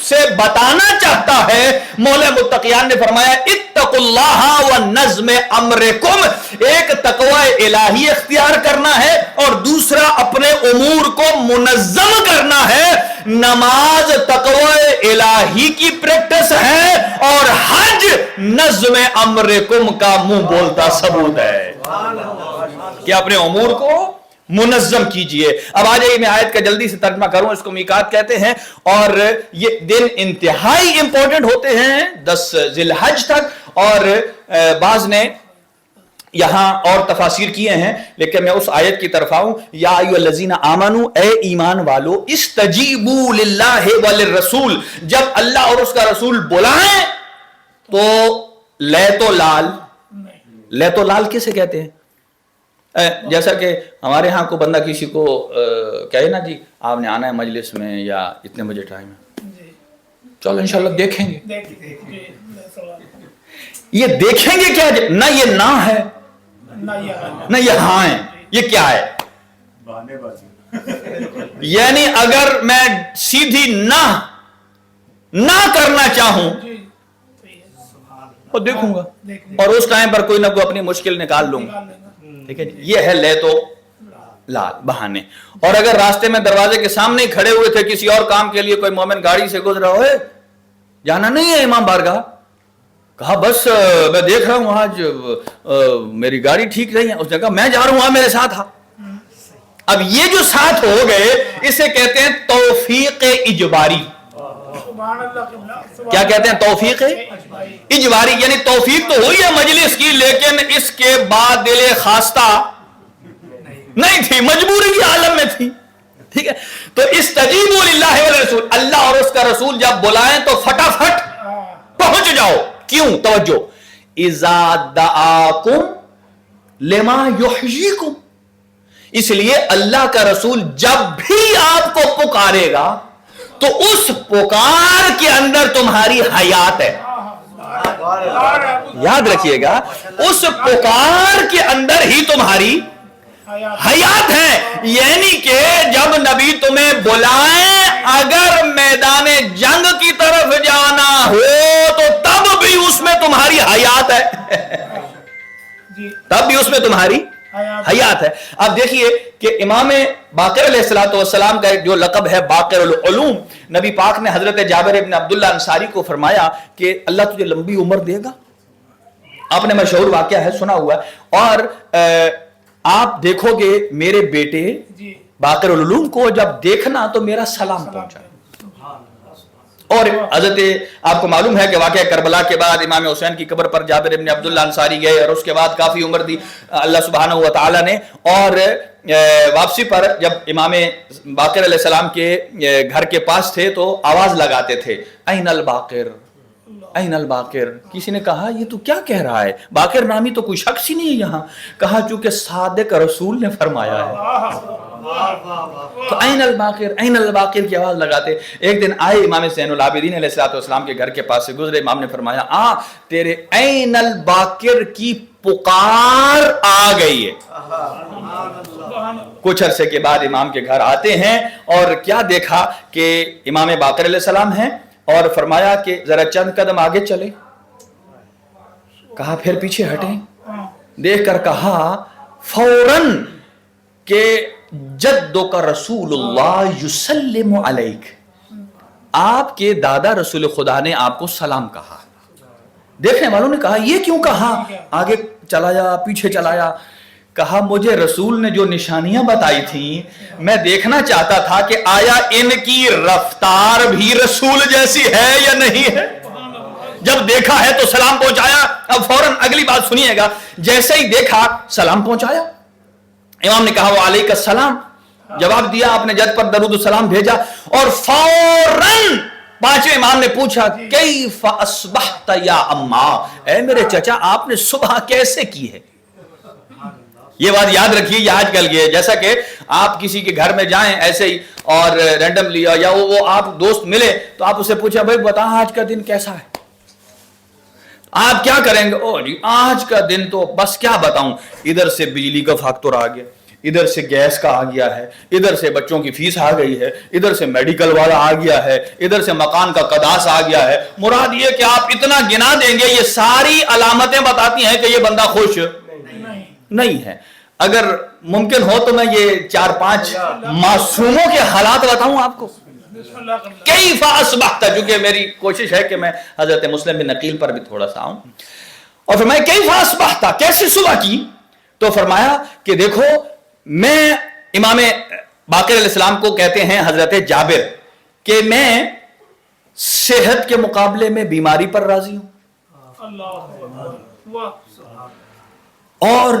سے بتانا چاہتا ہے, مولا متقیان نے فرمایا اتقوا و نظم امرکم, ایک تقوی الہی اختیار کرنا ہے اور دوسرا اپنے امور کو منظم کرنا ہے. نماز تقوی الہی کی پریکٹس ہے اور حج نظم امرکم کا منہ بولتا ثبوت ہے کہ اپنے امور کو منظم کیجئے. اب آ جائیے, میں آیت کا جلدی سے ترجمہ کروں. اس کو میقات کہتے ہیں اور یہ دن انتہائی امپورٹنٹ ہوتے ہیں 10 ذی الحج تک, اور بعض نے یہاں اور تفاسیر کیے ہیں, لیکن میں اس آیت کی طرف آؤں. یا ایھا الذین آمنو, اے ایمان والو, استجیبوا للہ وللرسول, جب اللہ اور اس کا رسول بلائیں تو لیت و لال کسے کہتے ہیں؟ جیسا کہ ہمارے ہاں کو بندہ کسی کو کہے نا جی آپ نے آنا ہے مجلس میں یا اتنے بجے ٹائم ہے, چلو انشاءاللہ دیکھیں گے. یہ دیکھیں گے کیا؟ نہ یہ نہ ہے نہ یہ ہاں ہے, یہ کیا ہے؟ یعنی اگر میں سیدھی نہ کرنا چاہوں اور دیکھوں گا, اور اس ٹائم پر کوئی نہ کوئی اپنی مشکل نکال لوں گا. ٹھیک ہے, یہ ہے لے تو لال, بہانے. اور اگر راستے میں دروازے کے سامنے ہی کھڑے ہوئے تھے کسی اور کام کے لیے, کوئی مومن گاڑی سے گزرا ہوئے, جانا نہیں ہے امام بارگاہ, کہا بس میں دیکھ رہا ہوں آج میری گاڑی ٹھیک نہیں ہے, اس نے کہا میں جا رہا ہوں, میرے ساتھ ہاں. اب یہ جو ساتھ ہو گئے اسے کہتے ہیں توفیق اجباری. کیا کہتے ہیں؟ توفیق اجباری. یعنی توفیق تو ہوئی ہے مجلس کی, لیکن اس کے بعد دل خواستہ نہیں تھی, مجبوری کی عالم میں تھی. ٹھیک ہے, تو استجیبوا للہ والرسول, اللہ اور اس کا رسول جب بلائیں تو فٹافٹ پہنچ جاؤ. کیوں؟ توجہ, اذا دعاکم لما یحییکم, اس لیے اللہ کا رسول جب بھی آپ کو پکارے گا تو اس پکار کے اندر تمہاری حیات ہے. یاد رکھیے گا, اس پکار کے اندر ہی تمہاری حیات ہے. یعنی کہ جب نبی تمہیں بلائیں, اگر میدان جنگ کی طرف جانا ہو تو تب بھی اس میں تمہاری حیات ہے, تب بھی اس میں تمہاری حیات ہے. اب دیکھیے کہ امام باقر علیہ السلام کا جو لقب ہے باقر العلوم, نبی پاک نے حضرت جابر ابن عبداللہ انصاری کو فرمایا کہ اللہ تجھے لمبی عمر دے گا. آپ نے مشہور واقعہ ہے, سنا ہوا ہے. اور آپ دیکھو گے میرے بیٹے باقر العلوم کو جب دیکھنا تو میرا سلام پہنچا. اور حضرت آپ کو معلوم ہے کہ واقعہ کربلا کے بعد امام حسین کی قبر پر جابر ابن عبداللہ انصاری گئے, اور اس کے بعد کافی عمر دی اللہ سبحانہ و تعالی نے. اور واپسی پر جب امام باقر علیہ السلام کے گھر کے پاس تھے تو آواز لگاتے تھے, این الباقر این الباقر. کسی نے کہا یہ تو کیا کہہ رہا ہے, باقر نامی تو کوئی شخص ہی نہیں ہے یہاں. کہا چونکہ صادق رسول نے فرمایا ہے. تو این الباقر کی آواز لگاتے. ایک دن آئے امام زین العابدین علیہ السلام کے گھر کے پاس سے گزرے, امام نے فرمایا تیرے این الباقر کی پکار آ گئی ہے. کچھ عرصے کے بعد امام کے گھر آتے ہیں اور کیا دیکھا کہ امام باقر علیہ السلام ہیں, اور فرمایا کہ ذرا چند قدم آگے چلے. کہا پھر پیچھے ہٹیں. دیکھ کر کہا فوراً کہ جدک رسول اللہ یسلم علیک, آپ کے دادا رسول خدا نے آپ کو سلام کہا. دیکھنے والوں نے کہا یہ کیوں کہا؟ آگے چلایا, پیچھے چلایا. کہا مجھے رسول نے جو نشانیاں بتائی تھیں میں دیکھنا چاہتا تھا کہ آیا ان کی رفتار بھی رسول جیسی ہے یا نہیں ہے. جب دیکھا ہے تو سلام پہنچایا. اب فوراً اگلی بات سنیے گا, جیسے ہی دیکھا سلام پہنچایا. امام نے کہا وعلیک السلام, جواب دیا, آپ نے جد پر درود السلام بھیجا. اور فوراً پانچویں امام نے پوچھا کیف اصبحت یا اما, اے میرے چچا آپ نے صبح کیسے کی ہے. یہ بات یاد رکھیے, یہ آج کل کی ہے. جیسا کہ آپ کسی کے گھر میں جائیں ایسے ہی اور رینڈملی, یا وہ آپ دوست ملے تو آپ اسے پوچھیں بھائی بتا آج کا دن کیسا ہے. آپ کیا کریں گے؟ او جی آج کا دن تو بس کیا بتاؤں, ادھر سے بجلی کا فاکتور آ گیا, ادھر سے گیس کا آ گیا ہے، ادھر سے بچوں کی فیس آ گئی ہے، ادھر سے میڈیکل والا آ گیا ہے، ادھر سے مکان کا قداس آ گیا ہے. مراد یہ کہ آپ اتنا گنا دیں گے، یہ ساری علامتیں بتاتی ہیں کہ یہ بندہ خوش نہیں ہے. اگر ممکن ہو تو میں یہ 4-5 معصوموں کے حالات بتاؤں آپ کو. کیف اصبحت، چونکہ میری کوشش ہے کہ میں حضرت مسلم بن عقیل پر بھی تھوڑا سا آؤں. اور فرمایا کیف اصبحت، کیسے صبح کی؟ تو فرمایا کہ دیکھو میں، امام باقر علیہ السلام کو کہتے ہیں حضرت جابر کہ میں صحت کے مقابلے میں بیماری پر راضی ہوں اور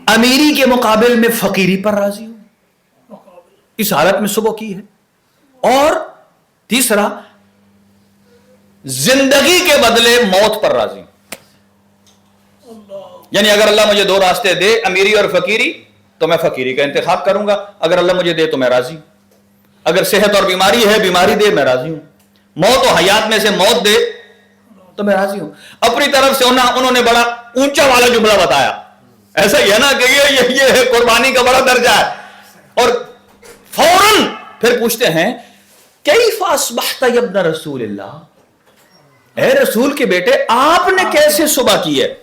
امیری کے مقابل میں فقیری پر راضی ہوں. اس حالت میں صبح کی ہے. اور تیسرا، زندگی کے بدلے موت پر راضی ہوں. یعنی اگر اللہ مجھے 2 راستے دے، امیری اور فقیری، تو میں فقیری کا انتخاب کروں گا. اگر اللہ مجھے دے تو میں راضی ہوں. اگر صحت اور بیماری ہے، بیماری دے میں راضی ہوں. موت و حیات میں سے موت دے تو میں راضی ہوں. اپنی طرف سے انہوں نے بڑا اونچا والا جملہ بتایا. ایسا ہی ہے نا کہ یہ ہے قربانی کا بڑا درجہ ہے. اور فوراً پھر پوچھتے ہیں کیف اصبحت یا ابن رسول اللہ، اے رسول کے بیٹے آپ نے کیسے صبح کی ہے؟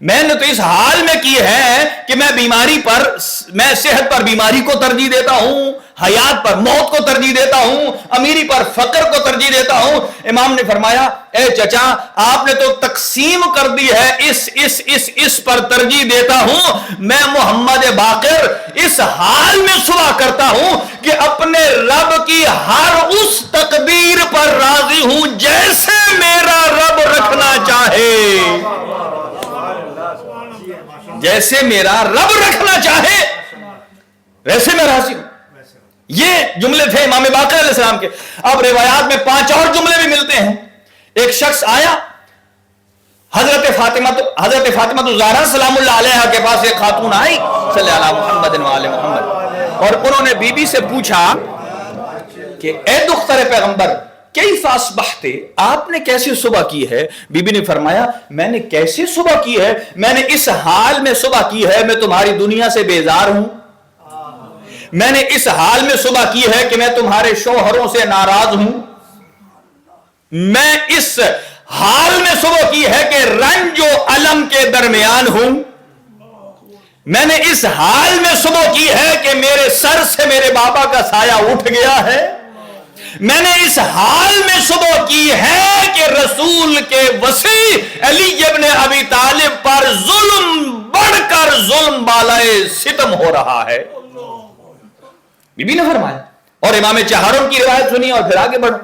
میں نے تو اس حال میں کی ہے کہ میں بیماری پر، میں صحت پر بیماری کو ترجیح دیتا ہوں، حیات پر موت کو ترجیح دیتا ہوں، امیری پر فقر کو ترجیح دیتا ہوں. امام نے فرمایا اے چچا آپ نے تو تقسیم کر دی ہے، اس پر ترجیح دیتا ہوں. میں محمد باقر اس حال میں صبح کرتا ہوں کہ اپنے رب کی ہر اس تقدیر پر راضی ہوں جیسے میرا رب رکھنا چاہے. جیسے میرا رب رکھنا چاہے ویسے میں راضی ہوں. یہ جملے تھے امام باقر علیہ السلام کے. اب روایات میں 5 اور جملے بھی ملتے ہیں. ایک شخص آیا حضرت فاطمہ الزہرا سلام اللہ علیہا کے پاس. ایک خاتون آئی صلی اللہ محمد وعلی محمد، اور انہوں نے بی بی سے پوچھا کہ اے دختر پیغمبر کیف اصبحت، آپ نے کیسے صبح کی ہے؟ بی بی نے فرمایا میں نے کیسے صبح کی ہے؟ میں نے اس حال میں صبح کی ہے میں تمہاری دنیا سے بیزار ہوں. میں نے اس حال میں صبح کی ہے کہ میں تمہارے شوہروں سے ناراض ہوں. میں اس حال میں صبح کی ہے کہ رنج و الم کے درمیان ہوں. میں نے اس حال میں صبح کی ہے کہ میرے سر سے میرے بابا کا سایہ اٹھ گیا ہے. میں نے اس حال میں صبح کی ہے کہ رسول کے وصی علی ابن ابی طالب پر ظلم بڑھ کر ظلم بالائے ستم ہو رہا ہے. بی بی نے فرمایا. اور امام چہارم کی روایت سنی اور پھر آگے بڑھو.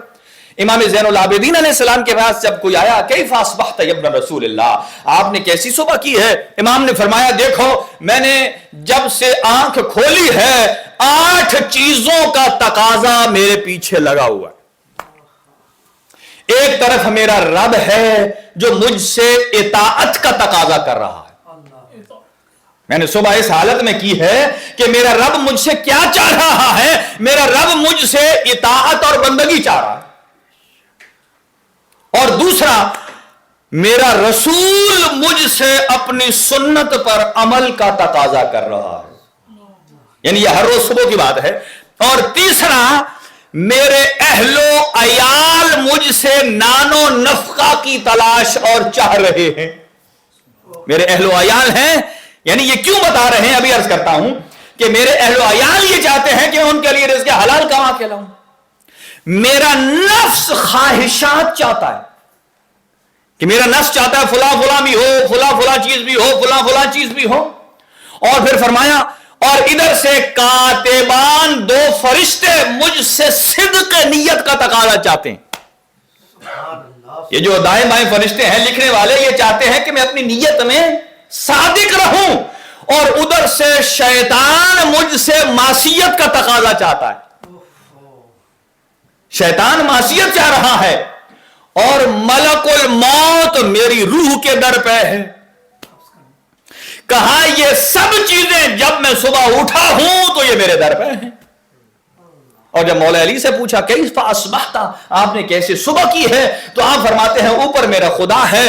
امام زین العابدین علیہ السلام کے پاس جب کوئی آیا کیف اصبحت یا ابن رسول اللہ، آپ نے کیسی صبح کی ہے؟ امام نے فرمایا دیکھو میں نے جب سے آنکھ کھولی ہے 8 چیزوں کا تقاضا میرے پیچھے لگا ہوا ہے. ایک طرف میرا رب ہے جو مجھ سے اطاعت کا تقاضا کر رہا ہے. میں نے صبح اس حالت میں کی ہے کہ میرا رب مجھ سے کیا چاہ رہا ہے. میرا رب مجھ سے اطاعت اور بندگی چاہ رہا ہے. اور دوسرا میرا رسول مجھ سے اپنی سنت پر عمل کا تقاضا کر رہا ہے. یعنی یہ ہر روز صبح کی بات ہے. اور تیسرا میرے اہل و عیال مجھ سے نان و نفقہ کی تلاش اور چاہ رہے ہیں. میرے اہل و عیال ہیں، یعنی یہ کیوں بتا رہے ہیں ابھی عرض کرتا ہوں کہ میرے اہل و عیال یہ چاہتے ہیں کہ ان کے لیے رزق حلال کما کے لاؤں. میرا نفس خواہشات چاہتا ہے کہ میرا نفس چاہتا ہے فلاں بھی ہو، فلاں چیز بھی ہو، فلاں چیز بھی ہو. اور پھر فرمایا اور ادھر سے کاتبان 2 فرشتے مجھ سے صدق نیت کا تقاضا چاہتے ہیں. یہ جو دائیں بائیں فرشتے ہیں لکھنے والے یہ چاہتے ہیں کہ میں اپنی نیت میں صادق رہوں. اور ادھر سے شیطان مجھ سے معصیت کا تقاضا چاہتا ہے. شیطان معصیت چاہ رہا ہے اور ملک الموت میری روح کے در پہ ہے. کہا یہ سب چیزیں جب میں صبح اٹھا ہوں تو یہ میرے در پہ ہیں. اور جب مولا علی سے پوچھا کیف اصبحت، آپ نے کیسے صبح کی ہے، تو آپ فرماتے ہیں اوپر میرا خدا ہے،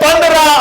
15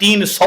300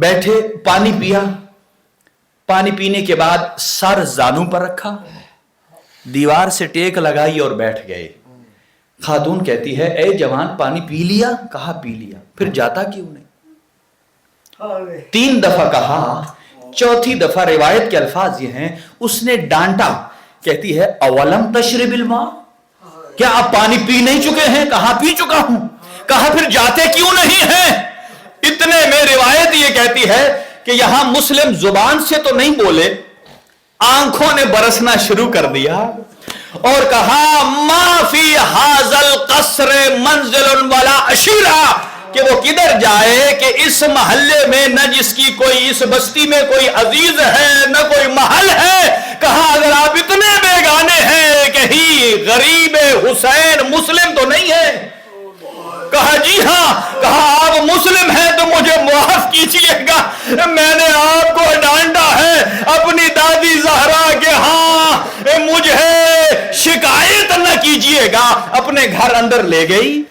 بیٹھے, پانی پیا, پانی پینے کے بعد سر زانوں پر رکھا, دیوار سے ٹیک لگائی اور بیٹھ گئے. خاتون کہتی ہے اے جوان پانی پی لیا؟ کہا پی لیا. پھر جاتا کیوں نہیں؟ 3 دفعہ کہا, چوتھی دفعہ روایت کے الفاظ یہ ہیں اس نے ڈانٹا. کہتی ہے اولم تشرب الماء, کیا آپ پانی پی نہیں چکے ہیں؟ کہا پی چکا ہوں. کہا پھر جاتے کیوں نہیں ہیں؟ اتنے میں روایت یہ کہتی ہے کہ یہاں مسلم زبان سے تو نہیں بولے, آنکھوں نے برسنا شروع کر دیا اور کہا ما فی حاذل قصر منزل ولا عشیرہ, کہ وہ کدھر جائے کہ اس محلے میں نہ جس کی کوئی, اس بستی میں کوئی عزیز ہے نہ کوئی محل ہے. کہا اگر آپ اتنے بیگانے ہیں کہیں غریب حسین مسلم تو نہیں ہے؟ کہا جی ہاں. کہا آپ مسلم ہیں تو مجھے معاف کیجئے گا, میں نے آپ کو ڈانٹا ہے اپنی دادی زہرا کے ہاں, مجھے شکایت نہ کیجئے گا. اپنے گھر اندر لے گئی,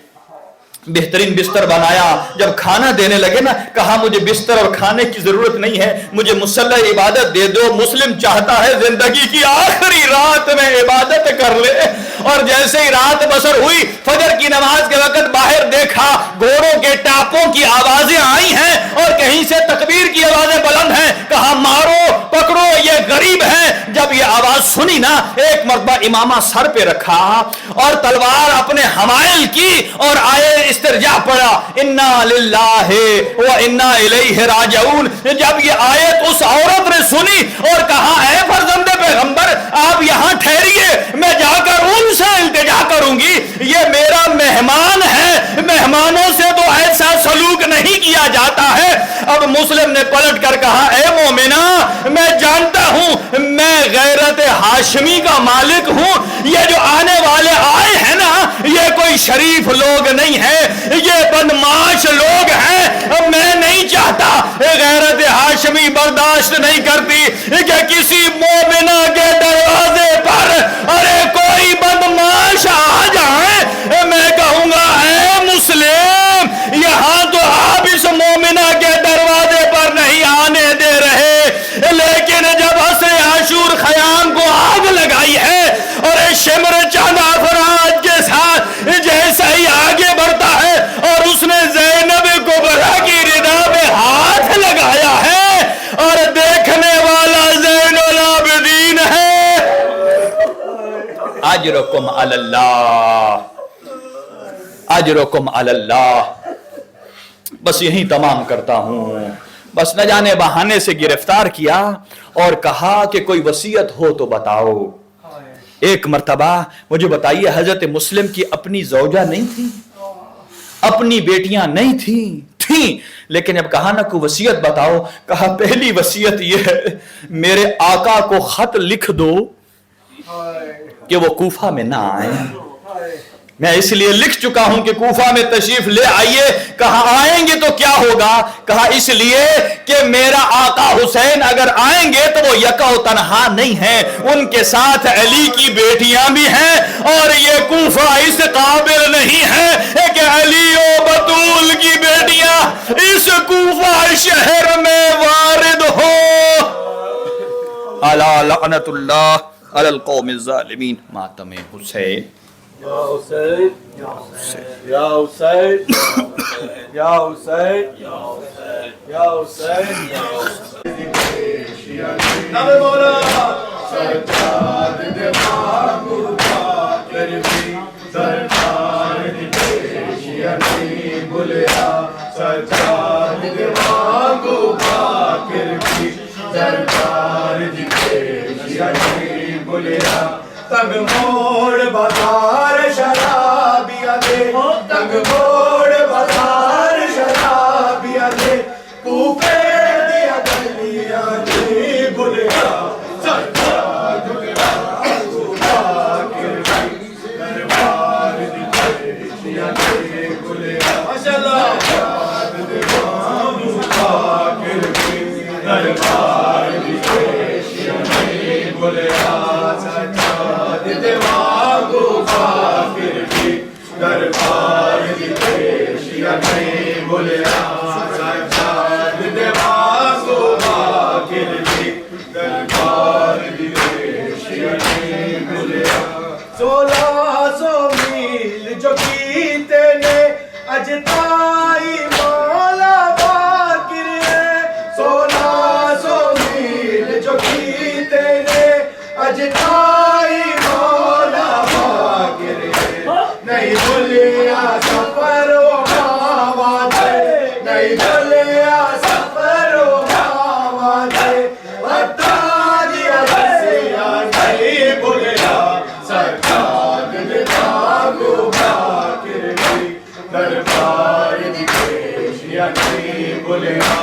بہترین بستر بنایا. جب کھانا دینے لگے نا, کہا مجھے بستر اور کھانے کی ضرورت نہیں ہے, مجھے مصلی عبادت دے دو. مسلم چاہتا ہے زندگی کی آخری رات میں عبادت کر لے. اور جیسے ہی رات بسر ہوئی, فجر کی نماز کے وقت باہر دیکھا گھوڑوں کے ٹاپوں کی آوازیں آئی ہیں اور کہیں سے تکبیر کی آوازیں بلند ہیں. کہا مارو پکڑو یہ غریب ہیں. جب یہ آواز سنی نا, ایک مرتبہ امامہ سر پہ رکھا اور تلوار اپنے حمائل کی اور آئے استرجاع پڑا انا للہ و انا الیہ راجعون. جب یہ آیت اس عورت نے سنی اور کہا اے فرزند پیغمبر آپ یہاں ٹھہریے, میں جا کر ان سے التجا کروں گی, یہ میرا مہمان ہے, مہمانوں سے تو ایسا سلوک نہیں کیا جاتا ہے. اب مسلم نے پلٹ کر کہا اے مومنہ میں جانتا ہوں میں غیرت ہاشمی کا مالک ہوں, یہ جو آنے والے آئے ہیں نا یہ کوئی شریف لوگ نہیں ہیں, یہ بدمعاش لوگ ہیں. میں نہیں چاہتا, غیرت ہاشمی برداشت نہیں کرتی کہ کسی مومنہ کے دروازے پر ارے کوئی بدمعاش آ جائے. میں کہوں گا اے مسلم یہاں تو آپ اس مومنہ کے دروازے پر نہیں آنے دے رہے, لیکن جب عصر عاشور خیام کو آگ لگائی ہے اور شمر چند افراد کے ساتھ جیسا ہی آگے بڑھتا ہے اور اس نے زینب کبریٰ کی ردا پہ ہاتھ لگایا ہے اور دیکھنے والا زین العابدین ہے. اجرکم علی اللہ, اجرکم علی اللہ. بس یہی تمام کرتا ہوں. بس نہ جانے بہانے سے گرفتار کیا اور کہا کہ کوئی وصیت ہو تو بتاؤ. ایک مرتبہ مجھے بتائیے حضرت مسلم کی اپنی زوجہ نہیں تھی, اپنی بیٹیاں نہیں تھیں, لیکن جب کہا نا کوئی وصیت بتاؤ, کہا پہلی وصیت یہ ہے میرے آقا کو خط لکھ دو کہ وہ کوفہ میں نہ آئیں. میں اس لیے لکھ چکا ہوں کہ کوفہ میں تشریف لے آئیے. کہا آئیں گے تو کیا ہوگا؟ کہا اس لیے کہ میرا آقا حسین اگر آئیں گے تو وہ یکا و تنہا نہیں ہیں, ان کے ساتھ علی کی بیٹیاں بھی ہیں اور یہ کوفہ اس قابل نہیں ہے کہ علی و بطول کی بیٹیاں اس کوفہ شہر میں وارد ہو. الا لعنت اللہ علی القوم الظالمین. ماتم حسین یا حسین یا حسین یا حسین یا حسین یا حسین یا حسین. نام مولا سرکار دے مانگو پاکر بھی, سرکار دی پیشیاں نہیں بھولیا, سرکار دے مانگو پاکر بھی, سرکار دی پیشیاں نہیں بھولیا. تنگ موڑ بازار شرابیاں دے, تنگ موڑ بازار شرابیاں دے, کوفے دیا گلیاں نہیں بھولیا, سرکار دے پاکر بھی, دربار دی پیشیاں نہیں بھولیا. ماشاءاللہ پاکر بھی, دربار دی پیشیاں نہیں بھولیا. دربار دی پیشیاں نہیں بھولیا, سجاد دیوان اجتائی مولا باقر ہے، 1600 میل جو کیتے نے اجتائی مولا باقر ہے، نہیں بھولیا سفر و آواز، نہیں بھولیا سفر و آواز، عطا دیا رسیا نہیں بھولیا سجاد دماغو باقر بھی، دربار دی پیشیا نہیں بھولیا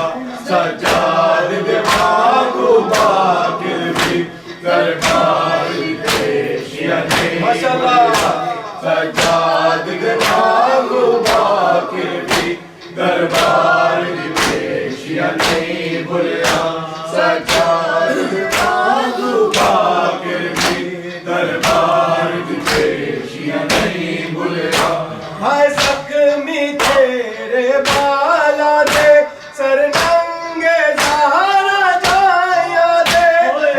سجاد دماغو باقر بھی، دربار دی پیشیا نہیں بھولیا سجاد دماغو باقر بھی، دربار دی پیشیا نہیں بھولیا سجاد دماغو باقر بھی، دربار دی پیشیا نہیں بھولیا۔ ہائے زخمی تیرے بالا دے سر ننگے زہرا جایا دے،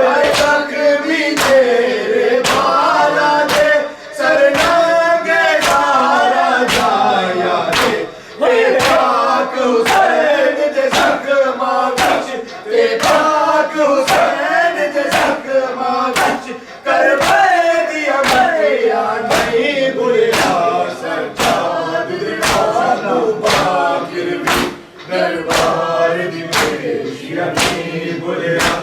ہائے زخمی تیرے بالا دے سر ننگے زہرا جایا دے، اے پاک حسین دے زخماں وچ، اے پاک حسین دے زخماں وچ، کربلے دیا مٹیا نہیں بھولیا سجاد دماغو باقر بھی، دربار دی پیشیا نہیں بھولیا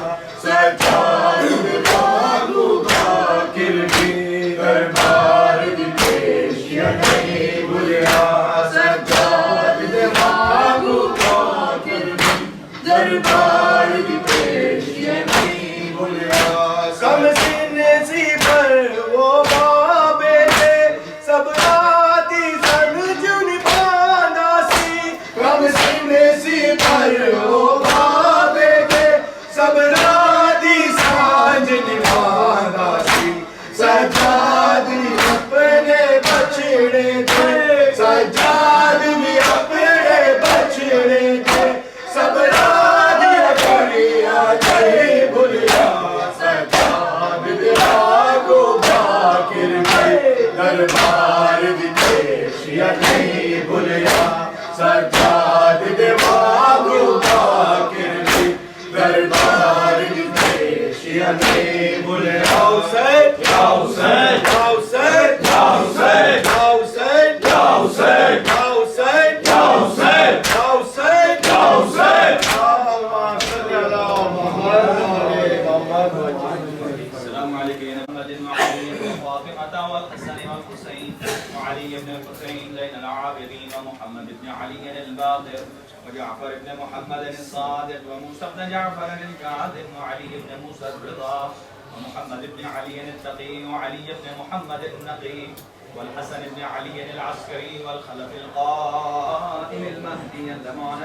سجاد دماغو باقر بھی، دربار دی پیشیا نہیں بھولیا سجاد دماغو باقر بھی، دربار دی پیشیا نہیں بھولیا۔ کم سینے سی پر وہ بابے تھے، سب راتی سن جن پانا سی، کم سینے سی پر وہ بابے تھے، سب راتی سانج نبھانا سی، سجاد بھی اپنے بچڑے تھے، سجاد بھی اپنے بچڑے تھے، سب راتی کڑیا نہیں بھولیا سجاد دماغو باقر بھی، دربار دی پیشیا نہیں بھولیا سجاد دماغو باقر بھی، دربار دی پیشیا نہیں بھولیا۔ حسین یا حسین یا حسین یا حسین یا حسین یا حسین یا حسین یا حسین یا حسین یا حسین، اللہم صلی علی محمد السلام علیکم محمد وعلی فاطمہ والحسن والحسین وعلی بن الحسین زین العابدین ومحمد بن علی الباقر وجعفر بن محمد الصادق وموسى بن جعفر الكاظم وعلي بن موسى الرضا ومحمد بن علي التقي وعلي بن محمد النقي والحسن بن علي العسكري والخلف القائم المهدي اللمان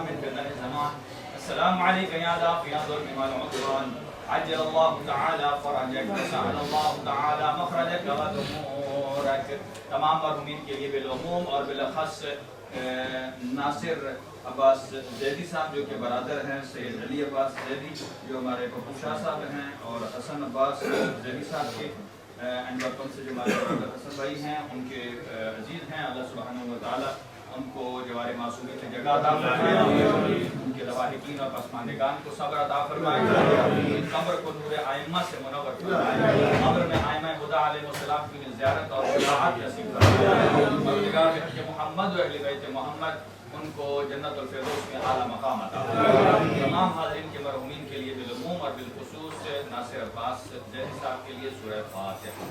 من بدء الزمان. السلام عليك يا دافع الظلم والعدوان، عجل الله تعالى فرجك وسهل الله تعالى مخرجك وامورك. تمام مرحومین کے لیے بالعموم اور بالاخص ناصر عباس زیدی صاحب جو کہ برادر ہیں سید علی عباس زیدی جو ہمارے پپو شاہ صاحب ہیں، اور حسن عباس زیدی صاحب کے انورکم سے جو ہمارے برادر حسن بھائی ہیں، ان کے عزیز ہیں، اللہ سبحانہ و تعالیٰ ان کو جوار معصومی سے جگہ عطا فرمائے، ان کے لواحقین اور پسماندگان کو صبر عطا فرمائے، قبر کو نور ائمہ سے منور فرمائے، قبر میں ائمہ خدا علیہ السلام کی زیارت اور شفاعت نصیب فرمائے، مردگار حج محمد و اہل بیت محمد ان کو جنت الفردوس میں اعلیٰ مقام عطا فرمائے۔ تمام حاضرین کے مرحومین کے لیے بالعموم اور بالخصوص ناصر عباس زیدی صاحب کے لیے سورہ فاتحہ۔